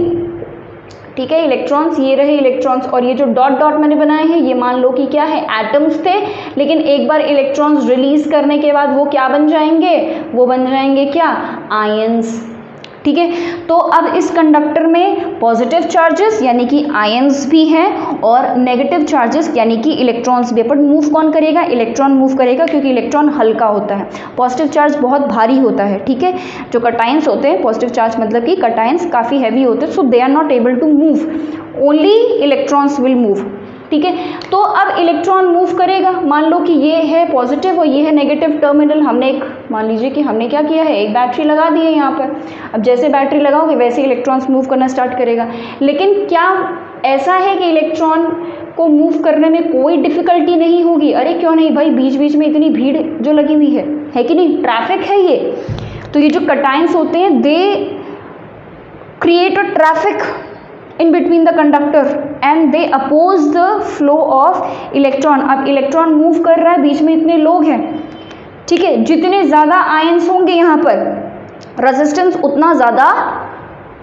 ठीक है। इलेक्ट्रॉन्स, ये रहे इलेक्ट्रॉन्स, और ये जो डॉट डॉट मैंने बनाए हैं ये मान लो कि क्या है? एटम्स थे। लेकिन एक बार इलेक्ट्रॉन्स रिलीज करने के बाद वो क्या बन जाएंगे? वो बन जाएंगे क्या? आयंस, ठीक है। तो अब इस कंडक्टर में पॉजिटिव चार्जेस यानी कि आयंस भी हैं और नेगेटिव चार्जेस यानी कि इलेक्ट्रॉन्स भी। पर मूव कौन करेगा? इलेक्ट्रॉन मूव करेगा, क्योंकि इलेक्ट्रॉन हल्का होता है, पॉजिटिव चार्ज बहुत भारी होता है, ठीक है। जो कटायंस होते हैं, पॉजिटिव चार्ज मतलब कि कटायंस काफ़ी हैवी होते हैं, so they are not able to move, only electrons will move, ठीक है। तो अब इलेक्ट्रॉन मूव करेगा। मान लो कि ये है पॉजिटिव और ये है नेगेटिव टर्मिनल। हमने मान लीजिए कि हमने क्या किया है? एक बैटरी लगा दी है यहाँ पर। अब जैसे बैटरी लगाओगे वैसे इलेक्ट्रॉन्स मूव करना स्टार्ट करेगा। लेकिन क्या ऐसा है कि इलेक्ट्रॉन को मूव करने में कोई डिफिकल्टी नहीं होगी? अरे क्यों नहीं भाई, बीच बीच में इतनी भीड़ जो लगी हुई है कि नहीं, ट्रैफिक है ये। तो ये जो कटायंस होते हैं they create a traffic in between the conductor and they oppose the flow of electron। अब इलेक्ट्रॉन मूव कर रहा है, बीच में इतने लोग हैं, ठीक है। जितने ज़्यादा आयंस होंगे यहाँ पर रेजिस्टेंस उतना ज़्यादा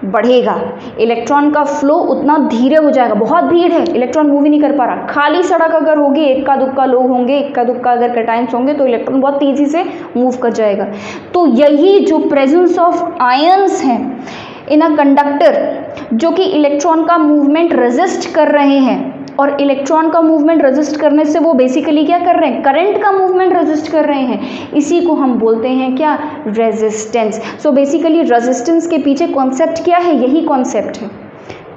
बढ़ेगा, इलेक्ट्रॉन का फ्लो उतना धीरे हो जाएगा। बहुत भीड़ है, इलेक्ट्रॉन मूव ही नहीं कर पा रहा। खाली सड़क अगर होगी, इक्का दुक्का लोग होंगे, इक्का दुक्का अगर कटायंस होंगे तो इलेक्ट्रॉन बहुत तेज़ी से मूव कर जाएगा। तो यही जो प्रेजेंस ऑफ आयंस हैं इन अ कंडक्टर, जो कि इलेक्ट्रॉन का मूवमेंट रेजिस्ट कर रहे हैं, और इलेक्ट्रॉन का मूवमेंट रेजिस्ट करने से वो बेसिकली क्या कर रहे हैं? करंट का मूवमेंट रेजिस्ट कर रहे हैं। इसी को हम बोलते हैं क्या? रेजिस्टेंस। सो बेसिकली रेजिस्टेंस के पीछे कॉन्सेप्ट क्या है? यही कॉन्सेप्ट है,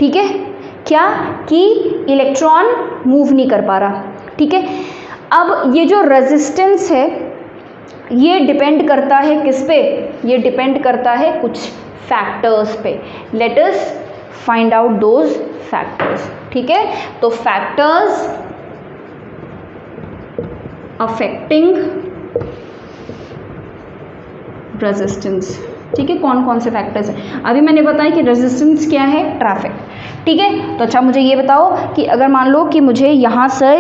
ठीक है। क्या? कि इलेक्ट्रॉन मूव नहीं कर पा रहा, ठीक है। अब ये जो रेजिस्टेंस है ये डिपेंड करता है किस पे? ये डिपेंड करता है कुछ फैक्टर्स पे। Let us find out those factors. ठीक है, तो फैक्टर्स अफेक्टिंग रेजिस्टेंस। ठीक है, कौन कौन से फैक्टर्स हैं? अभी मैंने बताया कि रेजिस्टेंस क्या है, ट्रैफिक। ठीक है, तो अच्छा मुझे ये बताओ कि अगर मान लो कि मुझे यहाँ से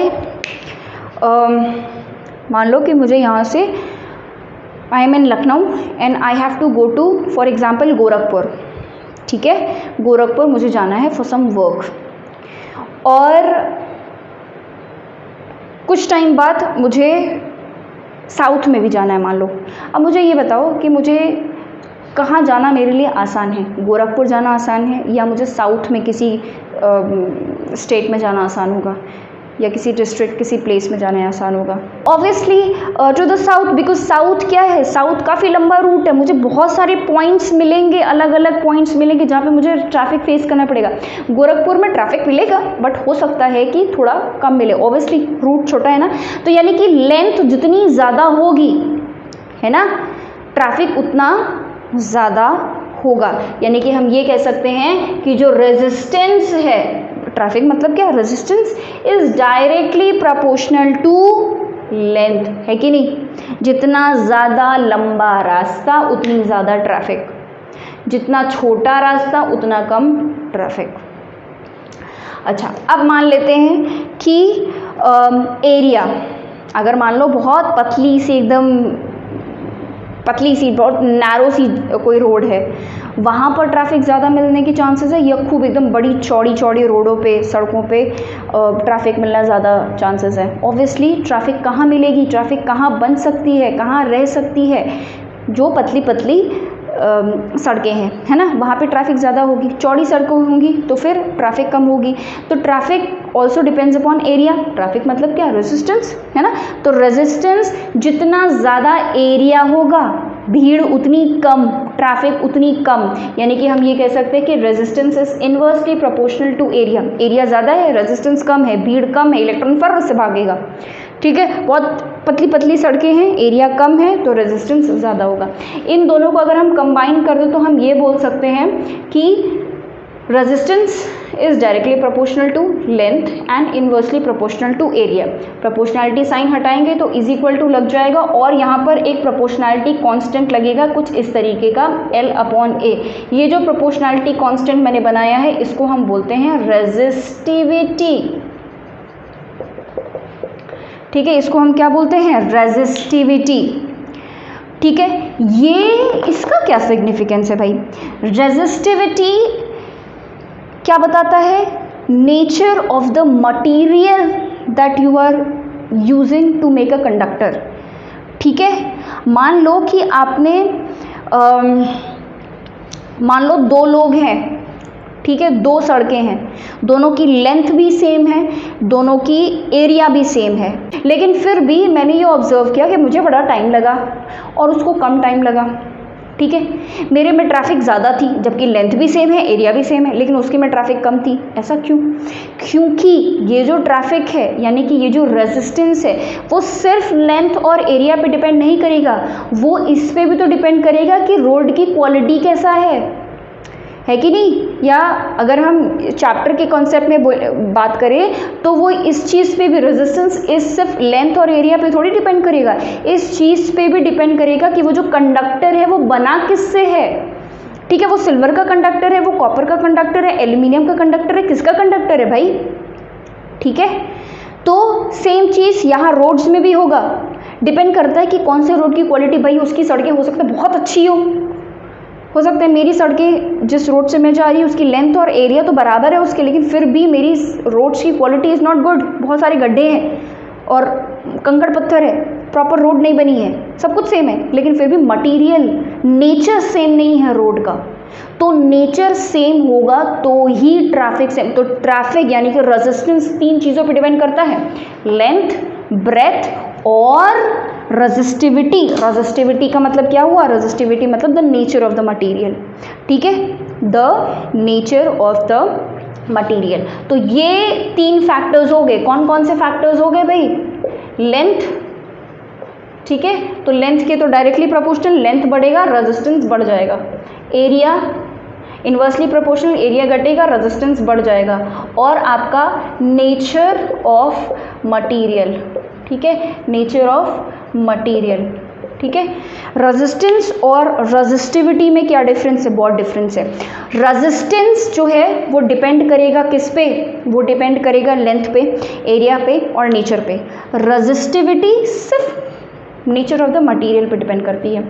I am in Lucknow and I have to go to for example Gorakhpur. ठीक है, गोरखपुर मुझे जाना है फॉर सम वर्क, और कुछ टाइम बाद मुझे साउथ में भी जाना है मान लो। अब मुझे ये बताओ कि मुझे कहाँ जाना मेरे लिए आसान है, गोरखपुर जाना आसान है या मुझे साउथ में किसी स्टेट में जाना आसान होगा, या किसी डिस्ट्रिक्ट किसी प्लेस में जाना आसान होगा? Obviously to the south, because south क्या है, साउथ काफ़ी लंबा रूट है, मुझे बहुत सारे पॉइंट्स मिलेंगे, अलग अलग पॉइंट्स मिलेंगे जहाँ पे मुझे ट्रैफिक फेस करना पड़ेगा। गोरखपुर में ट्रैफिक मिलेगा बट हो सकता है कि थोड़ा कम मिले, ऑब्वियसली रूट छोटा है ना, तो यानी कि लेंथ जितनी ज़्यादा होगी, है ना, ट्रैफिक उतना ज़्यादा होगा। यानी कि हम ये कह सकते हैं कि जो रेजिस्टेंस है, ट्रैफिक मतलब क्या, resistance is directly proportional to length, है कि नहीं? जितना ज़्यादा लंबा रास्ता उतनी ज़्यादा ट्रैफिक, जितना छोटा रास्ता उतना कम ट्रैफिक। अच्छा, अब मान लेते हैं कि एरिया, अगर मान लो बहुत पतली सी, एकदम पतली सी, बहुत नैरो सी कोई रोड है, वहाँ पर ट्रैफिक ज़्यादा मिलने की चांसेस है, या खूब एकदम बड़ी चौड़ी चौड़ी रोडों पे, सड़कों पे ट्रैफिक मिलना ज़्यादा चांसेस है? ऑब्वियसली ट्रैफिक कहाँ मिलेगी, ट्रैफिक कहाँ बन सकती है, कहाँ रह सकती है? जो पतली पतली सड़कें हैं, है ना, वहाँ पे ट्रैफिक ज़्यादा होगी। चौड़ी सड़कें होंगी तो फिर ट्रैफिक कम होगी। तो traffic also depends upon area. Traffic मतलब क्या, रेजिस्टेंस, है ना। तो रेजिस्टेंस जितना ज़्यादा एरिया होगा, भीड़ उतनी कम, ट्रैफिक उतनी कम। यानी कि हम ये कह सकते हैं कि resistance is inversely proportional to area. Area ज़्यादा है, रेजिस्टेंस कम है, भीड़ कम है, इलेक्ट्रॉन फर से भागेगा। ठीक है, बहुत पतली पतली सड़कें हैं, एरिया कम है, तो रेजिस्टेंस ज़्यादा होगा। इन दोनों को अगर हम कंबाइन कर दें तो हम ये बोल सकते हैं कि resistance is directly proportional to length and inversely proportional to area. Proportionality sign हटाएंगे तो इज इक्वल टू लग जाएगा, और यहाँ पर एक प्रोपोर्शनैलिटी कांस्टेंट लगेगा कुछ इस तरीके का, L/A। ये जो प्रोपोर्शनैलिटी कांस्टेंट मैंने बनाया है इसको हम बोलते हैं रेजिस्टिविटी। ठीक है, इसको हम क्या बोलते हैं, रेजिस्टिविटी। ठीक है, ये इसका क्या सिग्निफिकेंस है भाई? रेजिस्टिविटी क्या बताता है? Nature of the material that you are using to make a conductor. ठीक है, मान लो कि आपने मान लो दो लोग हैं, ठीक है, दो सड़कें हैं, दोनों की लेंथ भी सेम है, दोनों की एरिया भी सेम है, लेकिन फिर भी मैंने ये ऑब्जर्व किया कि मुझे बड़ा टाइम लगा और उसको कम टाइम लगा। ठीक है, मेरे में ट्रैफिक ज़्यादा थी जबकि लेंथ भी सेम है, एरिया भी सेम है, लेकिन उसके में ट्रैफिक कम थी। ऐसा क्यों? क्योंकि ये जो ट्रैफिक है, यानी कि ये जो रेजिस्टेंस है, वो सिर्फ लेंथ और एरिया पे डिपेंड नहीं करेगा, वो इस पे भी तो डिपेंड करेगा कि रोड की क्वालिटी कैसा है कि नहीं। या अगर हम चैप्टर के कॉन्सेप्ट में बात करें तो वो इस चीज़ पे भी, रेजिस्टेंस इस सिर्फ लेंथ और एरिया पे थोड़ी डिपेंड करेगा, इस चीज़ पे भी डिपेंड करेगा कि वो जो कंडक्टर है वो बना किससे है। ठीक है, वो सिल्वर का कंडक्टर है, वो कॉपर का कंडक्टर है, एल्यूमिनियम का कंडक्टर है, किसका कंडक्टर है भाई? ठीक है, तो सेम चीज़ यहाँ रोड्स में भी होगा, डिपेंड करता है कि कौन से रोड की क्वालिटी। भाई उसकी सड़कें हो सकता है बहुत अच्छी हो सकता है मेरी सड़कें जिस रोड से मैं जा रही हूँ उसकी लेंथ और एरिया तो बराबर है उसके, लेकिन फिर भी मेरी रोड्स की क्वालिटी इज़ नॉट गुड, बहुत सारे गड्ढे हैं और कंकड़ पत्थर है, प्रॉपर रोड नहीं बनी है, सब कुछ सेम है, लेकिन फिर भी मटेरियल, नेचर सेम नहीं है रोड का। तो नेचर सेम होगा तो ही ट्रैफिक सेम। तो ट्रैफिक यानी कि रेजिस्टेंस तीन चीज़ों पे डिपेंड करता है, लेंथ, ब्रेथ और रेजिस्टिविटी। रेजिस्टिविटी का मतलब क्या हुआ? रेजिस्टिविटी मतलब the nature of the material. ठीक है, the nature of the material. तो ये तीन फैक्टर्स हो गए। कौन कौन से फैक्टर्स हो गए भाई? लेंथ, ठीक है, तो लेंथ के तो डायरेक्टली प्रोपोर्शनल, लेंथ बढ़ेगा रेजिस्टेंस बढ़ जाएगा, एरिया इन्वर्सली प्रोपोर्शनल, एरिया घटेगा, रेजिस्टेंस बढ़ जाएगा। और आपका नेचर ऑफ मटेरियल, ठीक है, नेचर ऑफ मटेरियल, ठीक है। रेजिस्टेंस और रेजिस्टिविटी में क्या डिफरेंस है? बहुत डिफरेंस है। रेजिस्टेंस जो है वो डिपेंड करेगा किस पे? वो डिपेंड करेगा लेंथ पे, एरिया पे और नेचर पे। रेजिस्टिविटी सिर्फ नेचर ऑफ द मटेरियल पे डिपेंड करती है।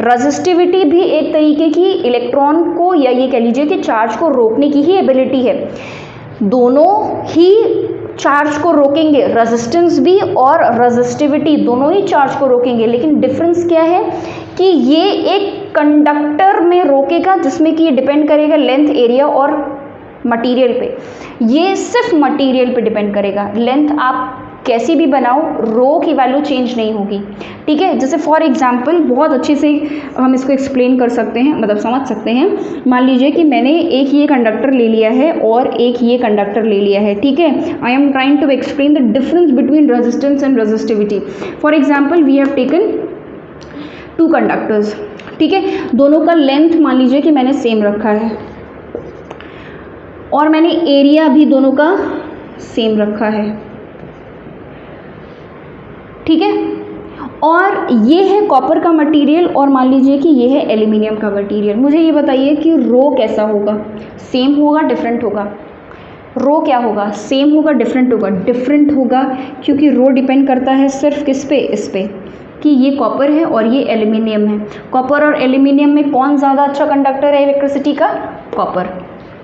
रेजिस्टिविटी भी एक तरीके की इलेक्ट्रॉन को या ये कह लीजिए कि चार्ज को रोकने की ही एबिलिटी है। दोनों ही चार्ज को रोकेंगे, रेजिस्टेंस भी और रेजिस्टिविटी दोनों ही चार्ज को रोकेंगे, लेकिन डिफरेंस क्या है कि ये एक कंडक्टर में रोकेगा जिसमें कि ये डिपेंड करेगा लेंथ, एरिया और मटेरियल पे। ये सिर्फ मटेरियल पे डिपेंड करेगा। लेंथ आप कैसी भी बनाओ, रो की वैल्यू चेंज नहीं होगी, ठीक है। जैसे फॉर एग्जांपल बहुत अच्छे से हम इसको एक्सप्लेन कर सकते हैं, मतलब समझ सकते हैं। मान लीजिए कि मैंने एक ये कंडक्टर ले लिया है और एक ये कंडक्टर ले लिया है, ठीक है। I am trying to explain the difference between resistance and resistivity. For example we have taken 2 conductors, ठीक है। दोनों का लेंथ मान लीजिए कि मैंने सेम रखा है और मैंने एरिया भी दोनों का सेम रखा है, ठीक है। और ये है कॉपर का मटेरियल और मान लीजिए कि ये है एल्यूमिनियम का मटेरियल। मुझे ये बताइए कि रो कैसा होगा? सेम होगा, डिफरेंट होगा? रो क्या होगा? सेम होगा, डिफरेंट होगा? डिफरेंट होगा, क्योंकि रो डिपेंड करता है सिर्फ किस पे? इस पे कि ये कॉपर है और ये एल्यूमिनियम है। कॉपर और एल्यूमिनियम में कौन ज़्यादा अच्छा कंडक्टर है इलेक्ट्रिसिटी का? कॉपर,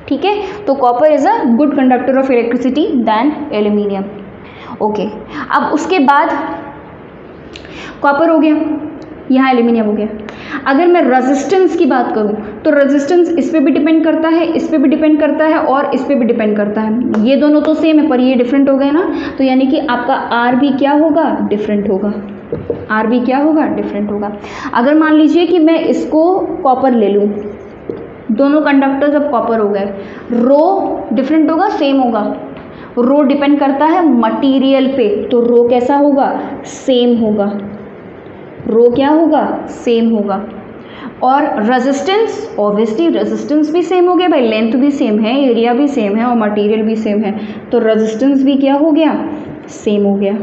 ठीक है। तो copper is a good conductor of electricity than aluminium. Okay, अब उसके बाद कॉपर हो गया, यहाँ एल्यूमिनियम हो गया। अगर मैं रेजिस्टेंस की बात करूँ तो रेजिस्टेंस इस पे भी डिपेंड करता है, इस पे भी डिपेंड करता है और इस पे भी डिपेंड करता है। ये दोनों तो सेम है पर ये डिफरेंट हो गए ना, तो यानी कि आपका आर भी क्या होगा? डिफरेंट होगा। आर भी क्या होगा? डिफरेंट होगा। अगर मान लीजिए कि मैं इसको कॉपर ले लूँ, दोनों कंडक्टर्स अब कॉपर हो गए, रो डिफरेंट होगा, सेम होगा? रो डिपेंड करता है मटेरियल पे, तो रो कैसा होगा? सेम होगा। रो क्या होगा? सेम होगा। और रेजिस्टेंस, ऑब्वियसली रेजिस्टेंस भी सेम हो गया भाई, लेंथ भी सेम है, एरिया भी सेम है और मटेरियल भी सेम है, तो रेजिस्टेंस भी क्या हो गया? सेम हो गया,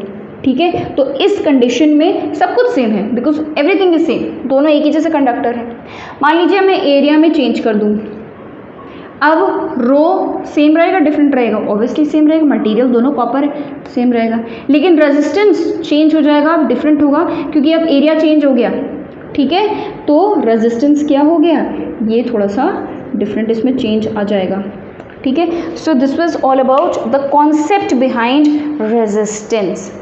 ठीक है। तो इस कंडीशन में सब कुछ सेम है, बिकॉज एवरीथिंग इज सेम, दोनों एक ही जैसे कंडक्टर है। मान लीजिए मैं एरिया में चेंज कर दूँ, अब रो सेम रहेगा, डिफरेंट रहेगा? ऑब्वियसली सेम रहेगा, मटेरियल दोनों कॉपर है, सेम रहेगा। लेकिन रेजिस्टेंस चेंज हो जाएगा, अब डिफरेंट होगा, क्योंकि अब एरिया चेंज हो गया, ठीक है। तो रेजिस्टेंस क्या हो गया? ये थोड़ा सा डिफरेंट इसमें चेंज आ जाएगा, ठीक है। So this was all about the concept behind resistance,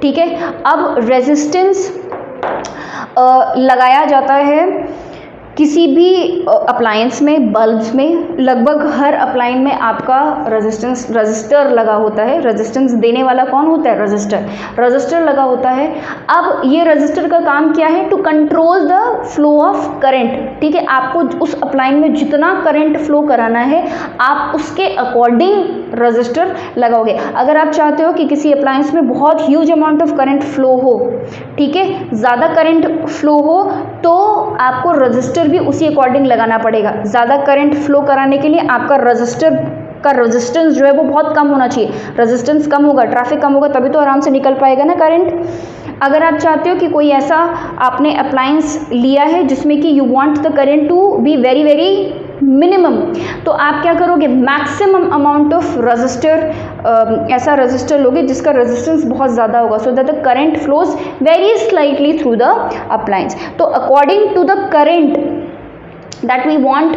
ठीक है। अब रेजिस्टेंस लगाया जाता है किसी भी अप्लायंस में, बल्ब्स में, लगभग हर अप्लायंस में आपका रजिस्टर लगा होता है। रेजिस्टेंस देने वाला कौन होता है? रजिस्टर लगा होता है। अब ये रजिस्टर का काम क्या है? To control the flow of current, ठीक है। आपको उस अप्लायंस में जितना करंट फ्लो कराना है आप उसके अकॉर्डिंग रजिस्टर लगाओगे। अगर आप चाहते हो कि किसी अप्लायंस में बहुत huge amount of current flow हो, ठीक है, ज़्यादा करंट फ्लो हो, तो आपको रजिस्टर भी उसी अकॉर्डिंग लगाना पड़ेगा। ज़्यादा करंट फ्लो कराने के लिए आपका रजिस्टर का रेजिस्टेंस जो है वो बहुत कम होना चाहिए। रेजिस्टेंस कम होगा, ट्रैफिक कम होगा, तभी तो आराम से निकल पाएगा ना करंट। अगर आप चाहते हो कि कोई ऐसा आपने अप्लायंस लिया है जिसमें कि you want the current to be very very minimum, तो आप क्या करोगे? मैक्सिमम अमाउंट ऑफ रजिस्टर, ऐसा रजिस्टर लोगे जिसका रेजिस्टेंस बहुत ज़्यादा होगा, so that the current flows very slightly through the appliance. तो according to the current that we want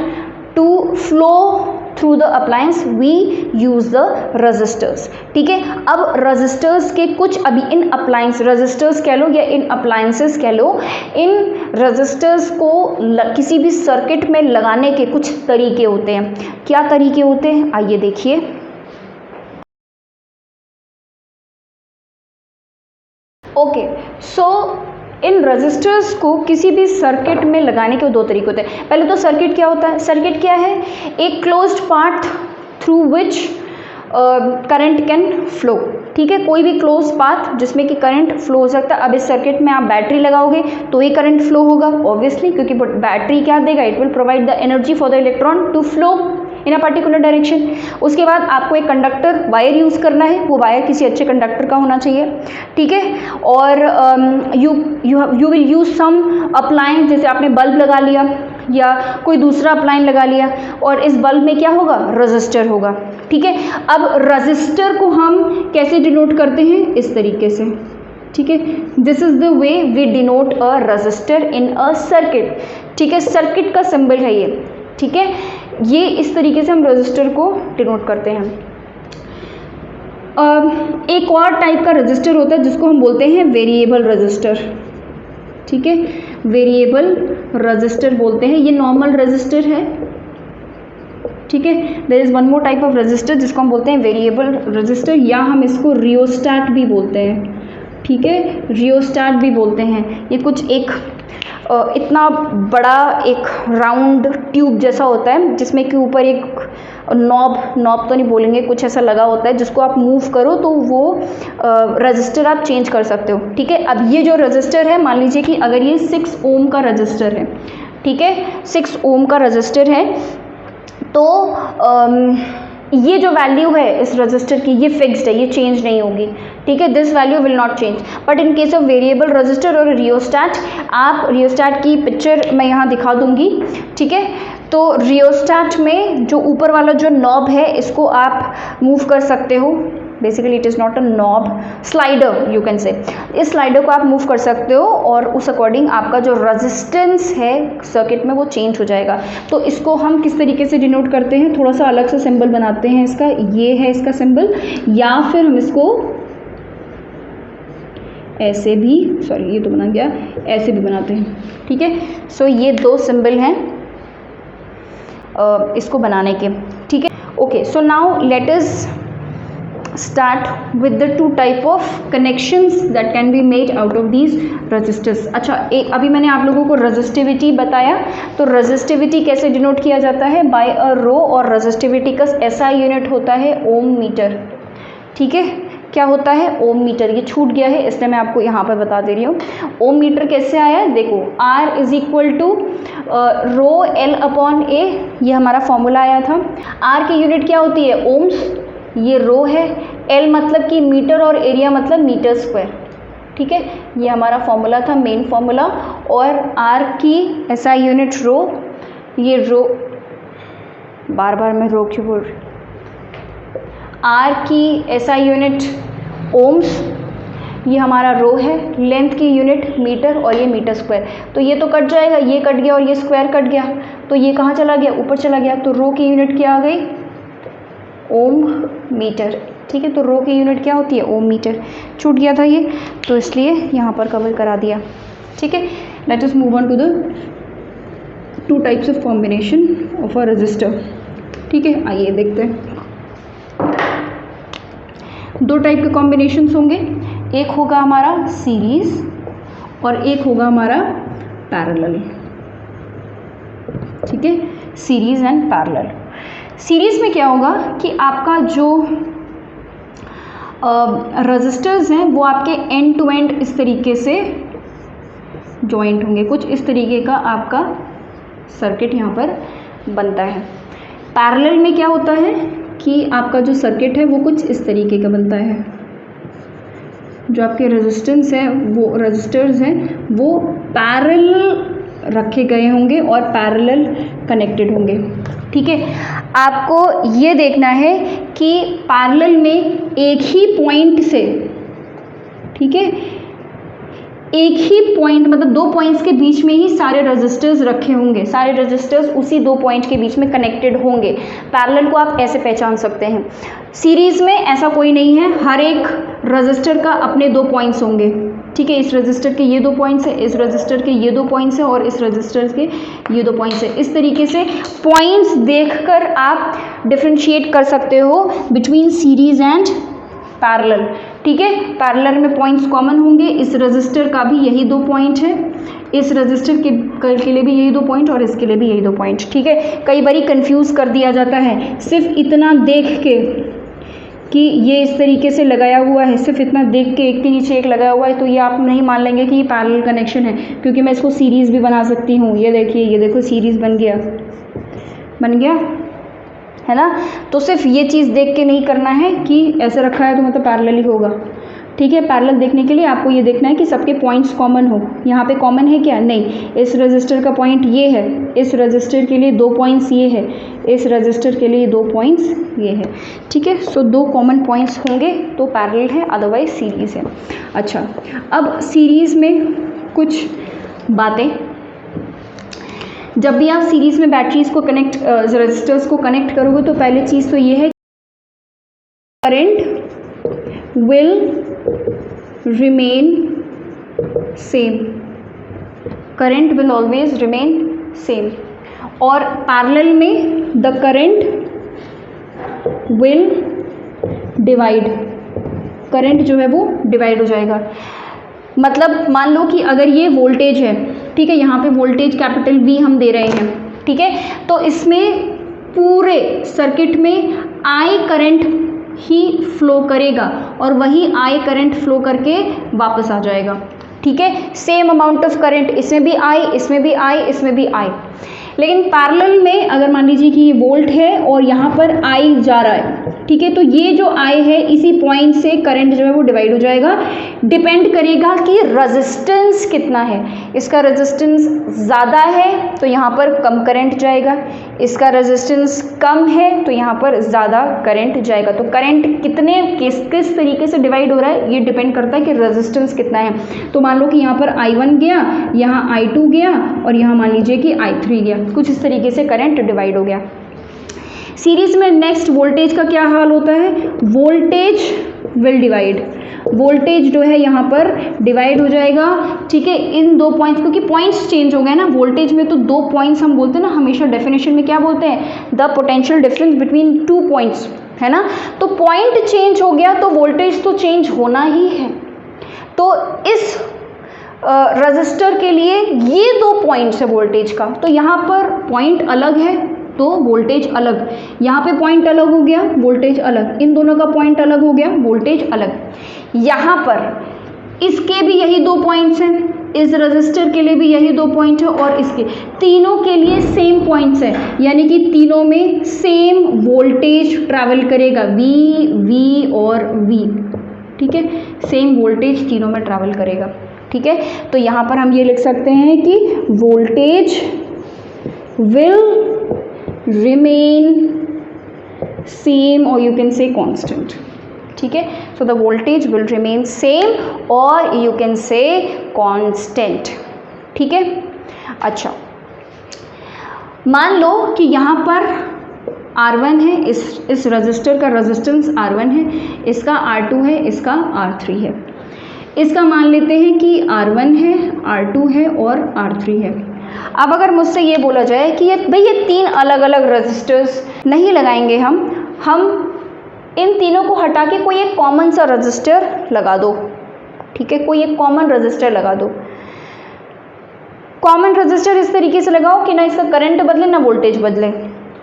to flow through the appliance we use the resistors, ठीक है। अब resistors के कुछ, अभी इन appliance resistors कह लो या इन appliances कह लो, इन resistors को किसी भी सर्किट में लगाने के कुछ तरीके होते हैं। क्या तरीके होते हैं? आइए देखिए। ओके, सो इन रजिस्टर्स को किसी भी सर्किट में लगाने के 2 तरीके होते हैं। पहले तो सर्किट क्या होता है? सर्किट क्या है? एक closed path through which current can flow. ठीक है, कोई भी क्लोज पाथ जिसमें कि करंट फ्लो हो सकता है। अब इस सर्किट में आप बैटरी लगाओगे तो ही करंट फ्लो होगा ऑब्वियसली, क्योंकि बैटरी क्या देगा, it will provide the energy for the electron to flow in a particular direction. उसके बाद आपको एक कंडक्टर वायर यूज़ करना है, वो वायर किसी अच्छे कंडक्टर का होना चाहिए। ठीक है, और you will use some appliance, जैसे आपने बल्ब लगा लिया या कोई दूसरा अप्लायंस लगा लिया, और इस बल्ब में क्या होगा, रजिस्टर होगा। ठीक है, अब रजिस्टर को हम कैसे डिनोट करते हैं, इस तरीके से। ठीक है, this is the way we denote a resistor in a circuit. ठीक है, सर्किट का सिंबल है ये। ठीक है, ये इस तरीके से हम रजिस्टर को डिनोट करते हैं। एक और टाइप का रजिस्टर होता है जिसको हम बोलते हैं वेरिएबल रजिस्टर। ठीक है, वेरिएबल रजिस्टर बोलते हैं, ये नॉर्मल रजिस्टर है। ठीक है, there is one more type of resistor जिसको हम बोलते हैं वेरिएबल रजिस्टर, या हम इसको रियोस्टैट भी बोलते हैं। ठीक है, रियोस्टैट भी बोलते हैं। ये कुछ एक इतना बड़ा एक राउंड ट्यूब जैसा होता है जिसमें कि ऊपर एक नॉब तो नहीं बोलेंगे, कुछ ऐसा लगा होता है जिसको आप मूव करो तो वो रजिस्टर आप चेंज कर सकते हो। ठीक है, अब ये जो रजिस्टर है, मान लीजिए कि अगर ये 6 ओम का रजिस्टर है। ठीक है, 6 ओम का रजिस्टर है, तो ये जो वैल्यू है इस रजिस्टर की, ये फिक्स्ड है, ये चेंज नहीं होगी। ठीक है, this value will not change. But in case of variable resistor और रियोस्टैट, आप रियोस्टैट की पिक्चर मैं यहाँ दिखा दूंगी। ठीक है, तो रियोस्टैट में जो ऊपर वाला जो नॉब है, इसको आप मूव कर सकते हो। Basically it is not a knob, slider you can से। इस स्लाइडर को आप मूव कर सकते हो और उस अकॉर्डिंग आपका जो रेजिस्टेंस है सर्किट में वो चेंज हो जाएगा। तो इसको हम किस तरीके से डिनोट करते हैं, थोड़ा सा अलग सा सिंबल बनाते हैं इसका, ये है इसका सिंबल, या फिर हम इसको ऐसे भी, सॉरी ये तो बना गया, ऐसे भी बनाते हैं। ठीक है, सो ये 2 सिंबल हैं इसको बनाने के। ठीक है, okay, so now let us start with the 2 type of connections that can be made out of these resistors। अच्छा, एक अभी मैंने आप लोगों को resistivity बताया, तो resistivity कैसे डिनोट किया जाता है, बाय अ रो, और resistivity का SI यूनिट होता है ओम मीटर। ठीक है, क्या होता है, ओम मीटर। ये छूट गया है इसलिए मैं आपको यहाँ पर बता दे रही हूँ। ओम मीटर कैसे आया, देखो R is equal to rho L upon A, ये हमारा फॉर्मूला आया था। R की यूनिट क्या होती है, ओम्स, ये रो है, L मतलब कि मीटर और एरिया मतलब मीटर स्क्वायर। ठीक है, ये हमारा फॉर्मूला था, मेन फॉर्मूला। और R की SI यूनिट रो, ये रो, बार बार मैं रो क्यों बोल रही, R की SI यूनिट ओम्स, ये हमारा रो है, लेंथ की यूनिट मीटर और ये मीटर स्क्वायर। तो ये तो कट जाएगा, ये कट गया और ये स्क्वायर कट गया, तो ये कहाँ चला गया, ऊपर चला गया। तो रो की यूनिट क्या आ गई, ओम मीटर। ठीक है, तो रो की यूनिट क्या होती है, ओम मीटर। छूट गया था ये, तो इसलिए यहाँ पर कवर करा दिया। ठीक है, let us move on to the 2 types of combination of a resistor. ठीक है, आइए देखते हैं। 2 टाइप के कॉम्बिनेशंस होंगे, एक होगा हमारा सीरीज और एक होगा हमारा पैरेलल। ठीक है, सीरीज एंड पैरेलल। सीरीज में क्या होगा कि आपका जो रजिस्टर्स हैं वो आपके एंड टू एंड इस तरीके से जॉइंट होंगे, कुछ इस तरीके का आपका सर्किट यहाँ पर बनता है। पैरेलल में क्या होता है कि आपका जो सर्किट है वो कुछ इस तरीके का बनता है, जो आपके रेजिस्टेंस है, वो रजिस्टर्स हैं वो पैरेलल रखे गए होंगे और पैरेलल कनेक्टेड होंगे। ठीक है, आपको ये देखना है कि पैरेलल में एक ही पॉइंट से, ठीक है, एक ही पॉइंट मतलब 2 पॉइंट्स के बीच में ही सारे रजिस्टर्स रखे होंगे, सारे रजिस्टर्स उसी 2 पॉइंट के बीच में कनेक्टेड होंगे। पैरेलल को आप ऐसे पहचान सकते हैं। सीरीज में ऐसा कोई नहीं है, हर एक रजिस्टर का अपने 2 पॉइंट्स होंगे। ठीक है, इस रजिस्टर के ये 2 पॉइंट्स है, इस रजिस्टर के ये 2 पॉइंट्स है और इस रजिस्टर के ये 2 पॉइंट्स है। इस तरीके से पॉइंट्स देखकर आप डिफ्रेंशिएट कर सकते हो बिटवीन सीरीज एंड पैरेलल। ठीक है, पैरेलल में पॉइंट्स कॉमन होंगे, इस रजिस्टर का भी यही 2 पॉइंट है, इस रजिस्टर के लिए भी यही 2 पॉइंट और इसके लिए भी यही 2 पॉइंट। ठीक है, कई बारी कंफ्यूज कर दिया जाता है सिर्फ इतना देख के कि ये इस तरीके से लगाया हुआ है, सिर्फ इतना देख के एक के नीचे एक लगाया हुआ है, तो ये आप नहीं मान लेंगे कि ये पैरेलल कनेक्शन है, क्योंकि मैं इसको सीरीज़ भी बना सकती हूँ। ये देखिए, ये देखो सीरीज़ बन गया है ना। तो सिर्फ ये चीज़ देख के नहीं करना है कि ऐसे रखा है तो मतलब पैरेलल ही होगा। ठीक है, पैरेलल देखने के लिए आपको ये देखना है कि सबके पॉइंट्स कॉमन हो। यहाँ पे कॉमन है क्या? नहीं। इस रजिस्टर का पॉइंट ये है, इस रजिस्टर के लिए 2 पॉइंट्स ये है, इस रजिस्टर के लिए 2 पॉइंट्स ये है। ठीक है, सो 2 कॉमन पॉइंट्स होंगे तो पैरेलल है, अदरवाइज सीरीज़ है। अच्छा, अब सीरीज़ में कुछ बातें, जब भी आप सीरीज़ में बैटरीज को कनेक्ट रजिस्टर्स को कनेक्ट करोगे तो पहली चीज़ तो ये है current will remain same, current will always remain same। और पैरेलल में the current will divide, current जो है वो डिवाइड हो जाएगा। मतलब मान लो कि अगर ये वोल्टेज है, ठीक है, यहाँ पे वोल्टेज कैपिटल V हम दे रहे हैं, ठीक है, तो इसमें पूरे सर्किट में I करंट ही फ्लो करेगा और वही I करंट फ्लो करके वापस आ जाएगा। ठीक है, सेम अमाउंट ऑफ करंट, इसमें भी I, इसमें भी I, इसमें भी I। लेकिन पैरेलल में अगर मान लीजिए कि ये वोल्ट है और यहाँ पर I जा रहा है, ठीक है, तो ये जो I है इसी पॉइंट से करंट जो है वो डिवाइड हो जाएगा। डिपेंड करेगा कि रेजिस्टेंस कितना है। इसका रेजिस्टेंस ज़्यादा है तो यहाँ पर कम करंट जाएगा, इसका रेजिस्टेंस कम है तो यहाँ पर ज़्यादा करंट जाएगा। तो करंट कितने किस तरीके से डिवाइड हो रहा है ये डिपेंड करता है कि रेजिस्टेंस कितना है। तो मान लो कि यहाँ पर I1 गया, यहाँ I2 गया और यहाँ मान लीजिए कि I3 गया, कुछ इस तरीके से करंट डिवाइड हो गया। सीरीज में नेक्स्ट वोल्टेज का क्या हाल होता है? वोल्टेज विल डिवाइड, वोल्टेज जो है यहाँ पर डिवाइड हो जाएगा। ठीक है, इन 2 पॉइंट्स, क्योंकि पॉइंट्स चेंज हो गए ना, वोल्टेज में तो 2 पॉइंट्स हम बोलते हैं ना हमेशा डेफिनेशन में, क्या बोलते हैं? The potential difference between 2 points, है ना। तो पॉइंट चेंज हो गया तो वोल्टेज तो चेंज होना ही है। तो इस रजिस्टर के लिए ये 2 पॉइंट्स है वोल्टेज का, तो यहाँ पर पॉइंट अलग है तो वोल्टेज अलग, यहाँ पे पॉइंट अलग हो गया वोल्टेज अलग, इन दोनों का पॉइंट अलग हो गया वोल्टेज अलग। यहाँ पर इसके भी यही 2 पॉइंट्स हैं, इस रजिस्टर के लिए भी यही 2 पॉइंट है और इसके तीनों के लिए सेम पॉइंट्स हैं, यानी कि तीनों में सेम वोल्टेज ट्रैवल करेगा, V और V। ठीक है, सेम वोल्टेज तीनों में ट्रैवल करेगा। ठीक है, तो यहाँ पर हम ये लिख सकते हैं कि voltage will remain same or you can say constant। ठीक है, so the voltage will remain same or you can say constant। ठीक है, अच्छा मान लो कि यहाँ पर R1 है, इस रजिस्टर का रेजिस्टेंस R1 है, इसका R2 है, इसका R3 है। इसका मान लेते हैं कि R1 है, R2 है और R3 है। अब अगर मुझसे ये बोला जाए कि ये 3 अलग अलग रजिस्टर्स नहीं लगाएंगे, हम इन तीनों को हटा के कोई एक कॉमन सा रजिस्टर लगा दो। ठीक है, कोई एक कॉमन रजिस्टर लगा दो। कॉमन रजिस्टर इस तरीके से लगाओ कि ना इसका करंट बदले ना वोल्टेज बदले,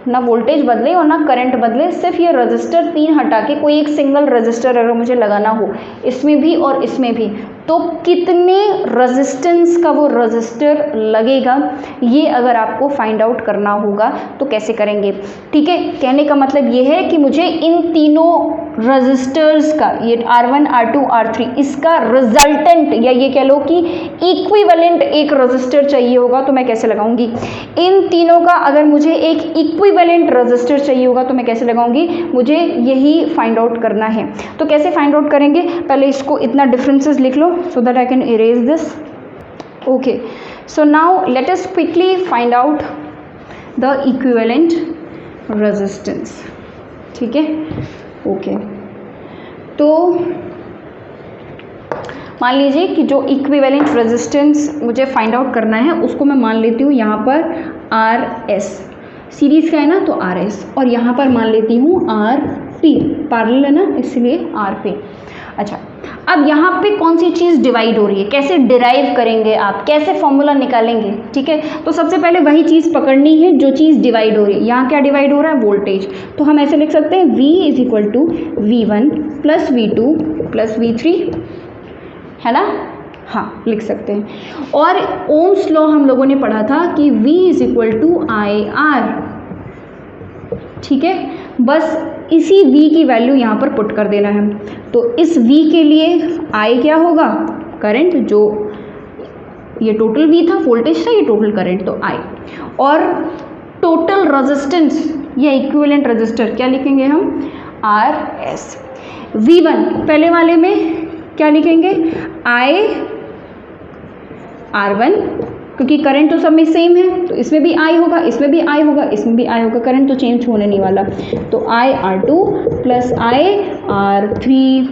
ना वोल्टेज बदले और ना करंट बदले, सिर्फ ये रजिस्टर 3 हटा के कोई एक सिंगल रजिस्टर अगर मुझे लगाना हो, इसमें भी और इसमें भी, तो कितने रेजिस्टेंस का वो रजिस्टर लगेगा ये अगर आपको फाइंड आउट करना होगा तो कैसे करेंगे। ठीक है, कहने का मतलब ये है कि मुझे इन तीनों रजिस्टर्स का, ये R1 R2 R3, इसका रिजल्टेंट या ये कह लो कि इक्विवेलेंट एक रजिस्टर चाहिए होगा, तो मैं कैसे लगाऊंगी। इन तीनों का अगर मुझे एक इक्विवेलेंट रजिस्टर चाहिए होगा तो मैं कैसे लगाऊंगी, मुझे यही फाइंड आउट करना है। तो कैसे फाइंड आउट करेंगे, पहले इसको इतना डिफरेंसेस लिख लो so that I can erase this। Okay, so now let us quickly find out the equivalent resistance। ठीक है, ओके, तो मान लीजिए कि जो इक्विवेलेंट रेजिस्टेंस मुझे फाइंड आउट करना है उसको मैं मान लेती हूँ यहाँ पर RS, सीरीज़ का है ना तो RS, और यहाँ पर मान लेती हूँ RP, पैरेलल है ना इसलिए RP। अच्छा, अब यहाँ पे कौन सी चीज़ डिवाइड हो रही है, कैसे डिराइव करेंगे आप, कैसे फॉर्मूला निकालेंगे, ठीक है। तो सबसे पहले वही चीज़ पकड़नी है जो चीज़ डिवाइड हो रही है। यहाँ क्या डिवाइड हो रहा है, वोल्टेज, तो हम ऐसे लिख सकते हैं V is equal to V1 plus V2 plus V3, है ना, हाँ लिख सकते हैं। और ओम्स लॉ हम लोगों ने पढ़ा था कि V is equal to IR, ठीक है। बस इसी V की वैल्यू यहाँ पर पुट कर देना है। तो इस V के लिए I क्या होगा, करंट, जो ये टोटल V था, वोल्टेज था, ये टोटल करंट, तो I। और टोटल रेजिस्टेंस या इक्विवेलेंट रेजिस्टर क्या लिखेंगे हम, RS। V1 पहले वाले में क्या लिखेंगे, R1, क्योंकि करंट तो सब में सेम है, तो इसमें भी I होगा, इसमें भी I होगा, इसमें भी I होगा, करंट तो चेंज होने नहीं वाला। तो IR2 प्लस IR3।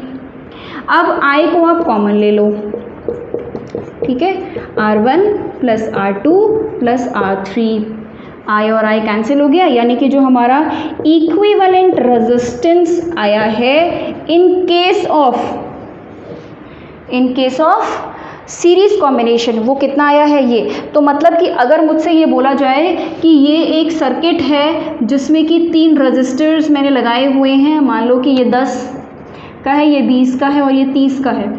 अब I को आप कॉमन ले लो, ठीक है, R1 plus R2 plus R3, I और I कैंसिल हो गया, यानी कि जो हमारा इक्विवेलेंट रेजिस्टेंस आया है इन केस ऑफ सीरीज कॉम्बिनेशन, वो कितना आया है, ये। तो मतलब कि अगर मुझसे ये बोला जाए कि ये एक सर्किट है जिसमें कि 3 रजिस्टर्स मैंने लगाए हुए हैं, मान लो कि ये 10 का है, ये 20 का है और ये 30 का है,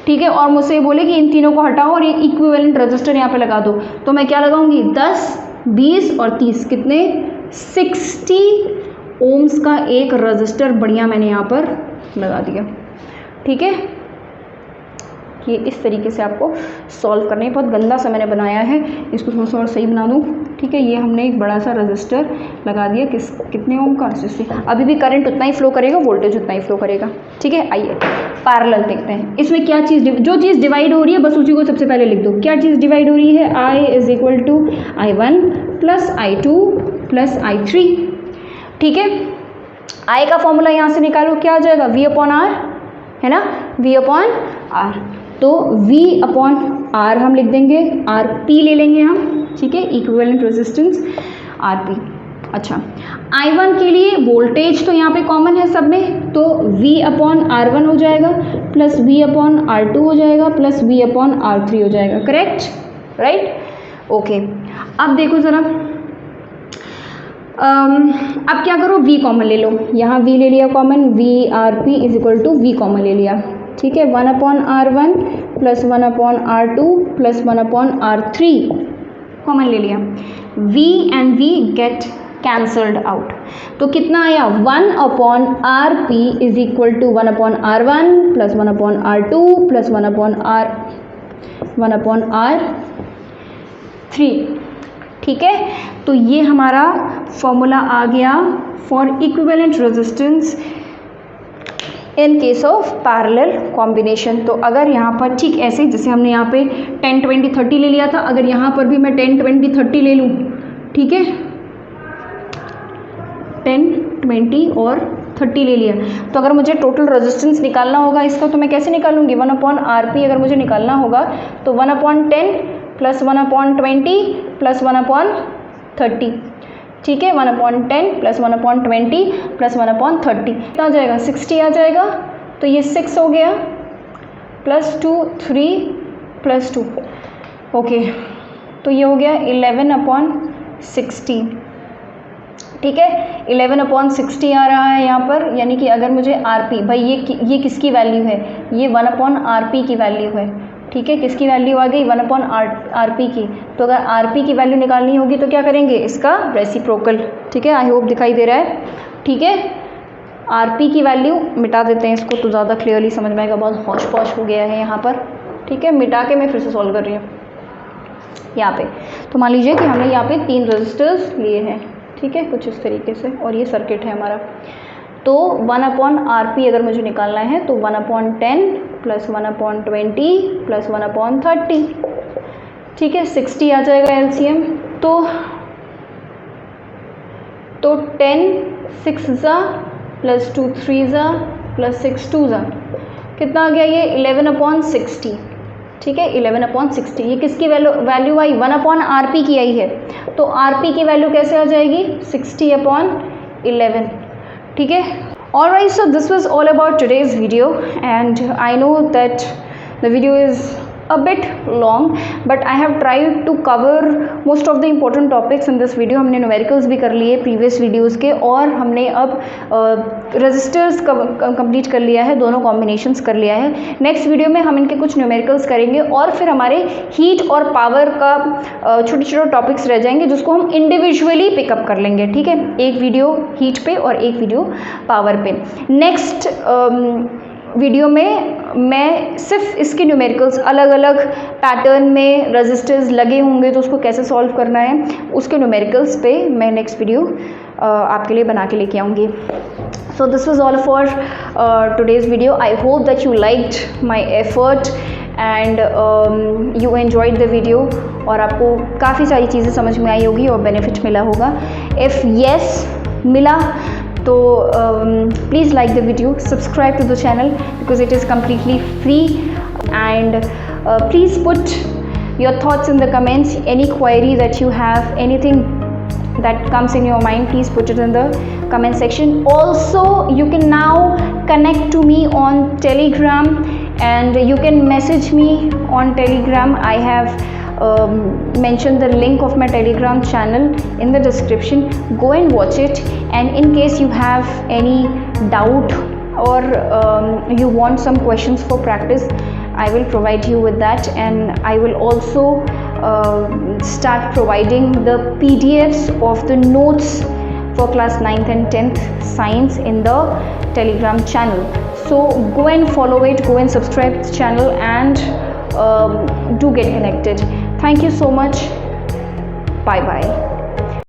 ठीक है, और मुझसे ये बोले कि इन तीनों को हटाओ और एक इक्विवेलेंट रजिस्टर यहाँ पे लगा दो, तो मैं क्या लगाऊंगी, 10, 20 और 30, कितने, 60 ओम्स का एक रजिस्टर बढ़िया मैंने यहाँ पर लगा दिया, ठीक है। ये इस तरीके से आपको सॉल्व करना है। बहुत गंदा सा मैंने बनाया है, इसको थोड़ा सा और सही बना दूँ, ठीक है। ये हमने एक बड़ा सा रजिस्टर लगा दिया, कितने ओम का, 60। अभी भी करंट उतना ही फ्लो करेगा, वोल्टेज उतना ही फ्लो करेगा, ठीक है। आइए पैरेलल देखते हैं, इसमें क्या चीज़, जो चीज़ डिवाइड हो रही है बस उसी को सबसे पहले लिख दो। क्या चीज़ डिवाइड हो रही है, I is equal to I1 plus I2 plus I3, ठीक है। I का फॉर्मूला यहाँ से निकालो, क्या आ जाएगा, V अपॉन R, है ना, V अपॉन R। तो V अपॉन R हम लिख देंगे, RP ले लेंगे हम, ठीक है, इक्विवेलेंट रेजिस्टेंस RP। अच्छा, I1 के लिए वोल्टेज तो यहाँ पे कॉमन है सब में, तो V अपॉन R1 हो जाएगा प्लस V अपॉन R2 हो जाएगा प्लस V अपॉन R3 हो जाएगा, करेक्ट, राइट, ओके। अब देखो ज़रा, अब क्या करो, V कॉमन ले लो, यहाँ V ले लिया common, VRP is equal to V common ले लिया, ठीक है। 1 upon R1 plus 1 upon R2 plus 1 upon R3 common ले लिया, V and V get cancelled out, तो कितना आया, 1 upon RP is equal to 1 upon R1 plus 1 upon R2 plus 1 upon R3, ठीक है। तो ये हमारा फॉर्मूला आ गया for equivalent resistance in case of parallel combination. तो अगर यहाँ पर ठीक ऐसे जैसे हमने यहाँ पे 10, 20, 30 ले लिया था, अगर यहाँ पर भी मैं 10, 20, 30 ले लूँ, ठीक है, 10, 20 और 30 ले लिया, तो अगर मुझे टोटल रेजिस्टेंस निकालना होगा इसका, तो मैं कैसे निकालूंगी, 1 अपॉन RP अगर मुझे निकालना होगा तो 1 upon 10 plus 1 upon 20 plus 1 upon 30, ठीक है, 1 upon 10 plus 1 upon 20 plus 1 upon 30 कितना आ जाएगा, 60 आ जाएगा। तो ये 6 हो गया प्लस 2, 3 प्लस 2, ओके, तो ये हो गया 11 अपॉन 60, ठीक है, 11 अपॉन 60 आ रहा है यहाँ पर, यानी कि अगर मुझे RP, भाई ये किसकी वैल्यू है, ये 1 अपॉन RP की वैल्यू है, ठीक है, किसकी वैल्यू आ गई, 1 अपॉन RP की। तो अगर RP की वैल्यू निकालनी होगी तो क्या करेंगे, इसका रेसिप्रोकल, ठीक है, आई होप दिखाई दे रहा है, ठीक है। RP की वैल्यू मिटा देते हैं इसको, तो ज़्यादा क्लियरली समझ में आएगा, बहुत हौश पौश हो गया है यहाँ पर, ठीक है। मिटा के मैं फिर से सॉल्व कर रही हूँ यहाँ पे। तो मान लीजिए कि हमने यहाँ पे 3 रजिस्टर्स लिए हैं, ठीक है, कुछ इस तरीके से, और ये सर्किट है हमारा। तो 1 अपॉन RP अगर मुझे निकालना है तो 1 upon 10 plus 1 upon 20 plus 1 upon 30, ठीक है, 60 आ जाएगा LCM। तो 10 6 ज़ा प्लस 2 3 ज़ा प्लस 6 2 ज़ा, कितना आ गया ये 11 अपॉन 60, ठीक है, 11 अपॉन 60। ये किसकी वैल्यू आई, 1 अपॉन RP की आई है, तो RP की वैल्यू कैसे आ जाएगी, 60 अपॉन 11, ठीक है। Alright, so this was all about today's video, and I know that the video is a bit long, but I have tried to cover most of the important topics in this video. हमने numericals भी कर लिए previous videos के, और हमने अब registers complete कर लिया है, दोनों कॉम्बिनेशंस कर लिया है. नेक्स्ट वीडियो में हम इनके कुछ न्यूमेरिकल्स करेंगे, और फिर हमारे हीट और पावर का छोटे छोटे टॉपिक्स रह जाएंगे जिसको हम इंडिविजुअली पिकअप कर लेंगे. ठीक है, एक वीडियो हीट पे और एक वीडियो पावर पे. नेक्स्ट वीडियो में मैं सिर्फ इसके न्यूमेरिकल्स अलग अलग पैटर्न में रजिस्टर्स लगे होंगे तो उसको कैसे सॉल्व करना है उसके न्यूमेरिकल्स पे मैं नेक्स्ट वीडियो आपके लिए बना के लेके आऊँगी. So this was all for today's video. I hope that you liked my effort and you enjoyed the video, और आपको काफ़ी सारी चीज़ें समझ में आई होगी और बेनिफिट मिला होगा. If yes मिला तो please like the video, subscribe to the channel because it is completely free, and please put your thoughts in the comments. Any query that you have, anything that comes in your mind, please put it in the comment section. Also, you can now connect to me on Telegram, and you can message me on Telegram. I have mentioned the link of my Telegram channel in the description. Go and watch it, and in case you have any doubt or you want some questions for practice, I will provide you with that, and I will also start providing the PDFs of the notes for class 9th and 10th science in the Telegram channel. So go and follow it, go and subscribe to the channel, and do get connected. Thank you so much. Bye bye.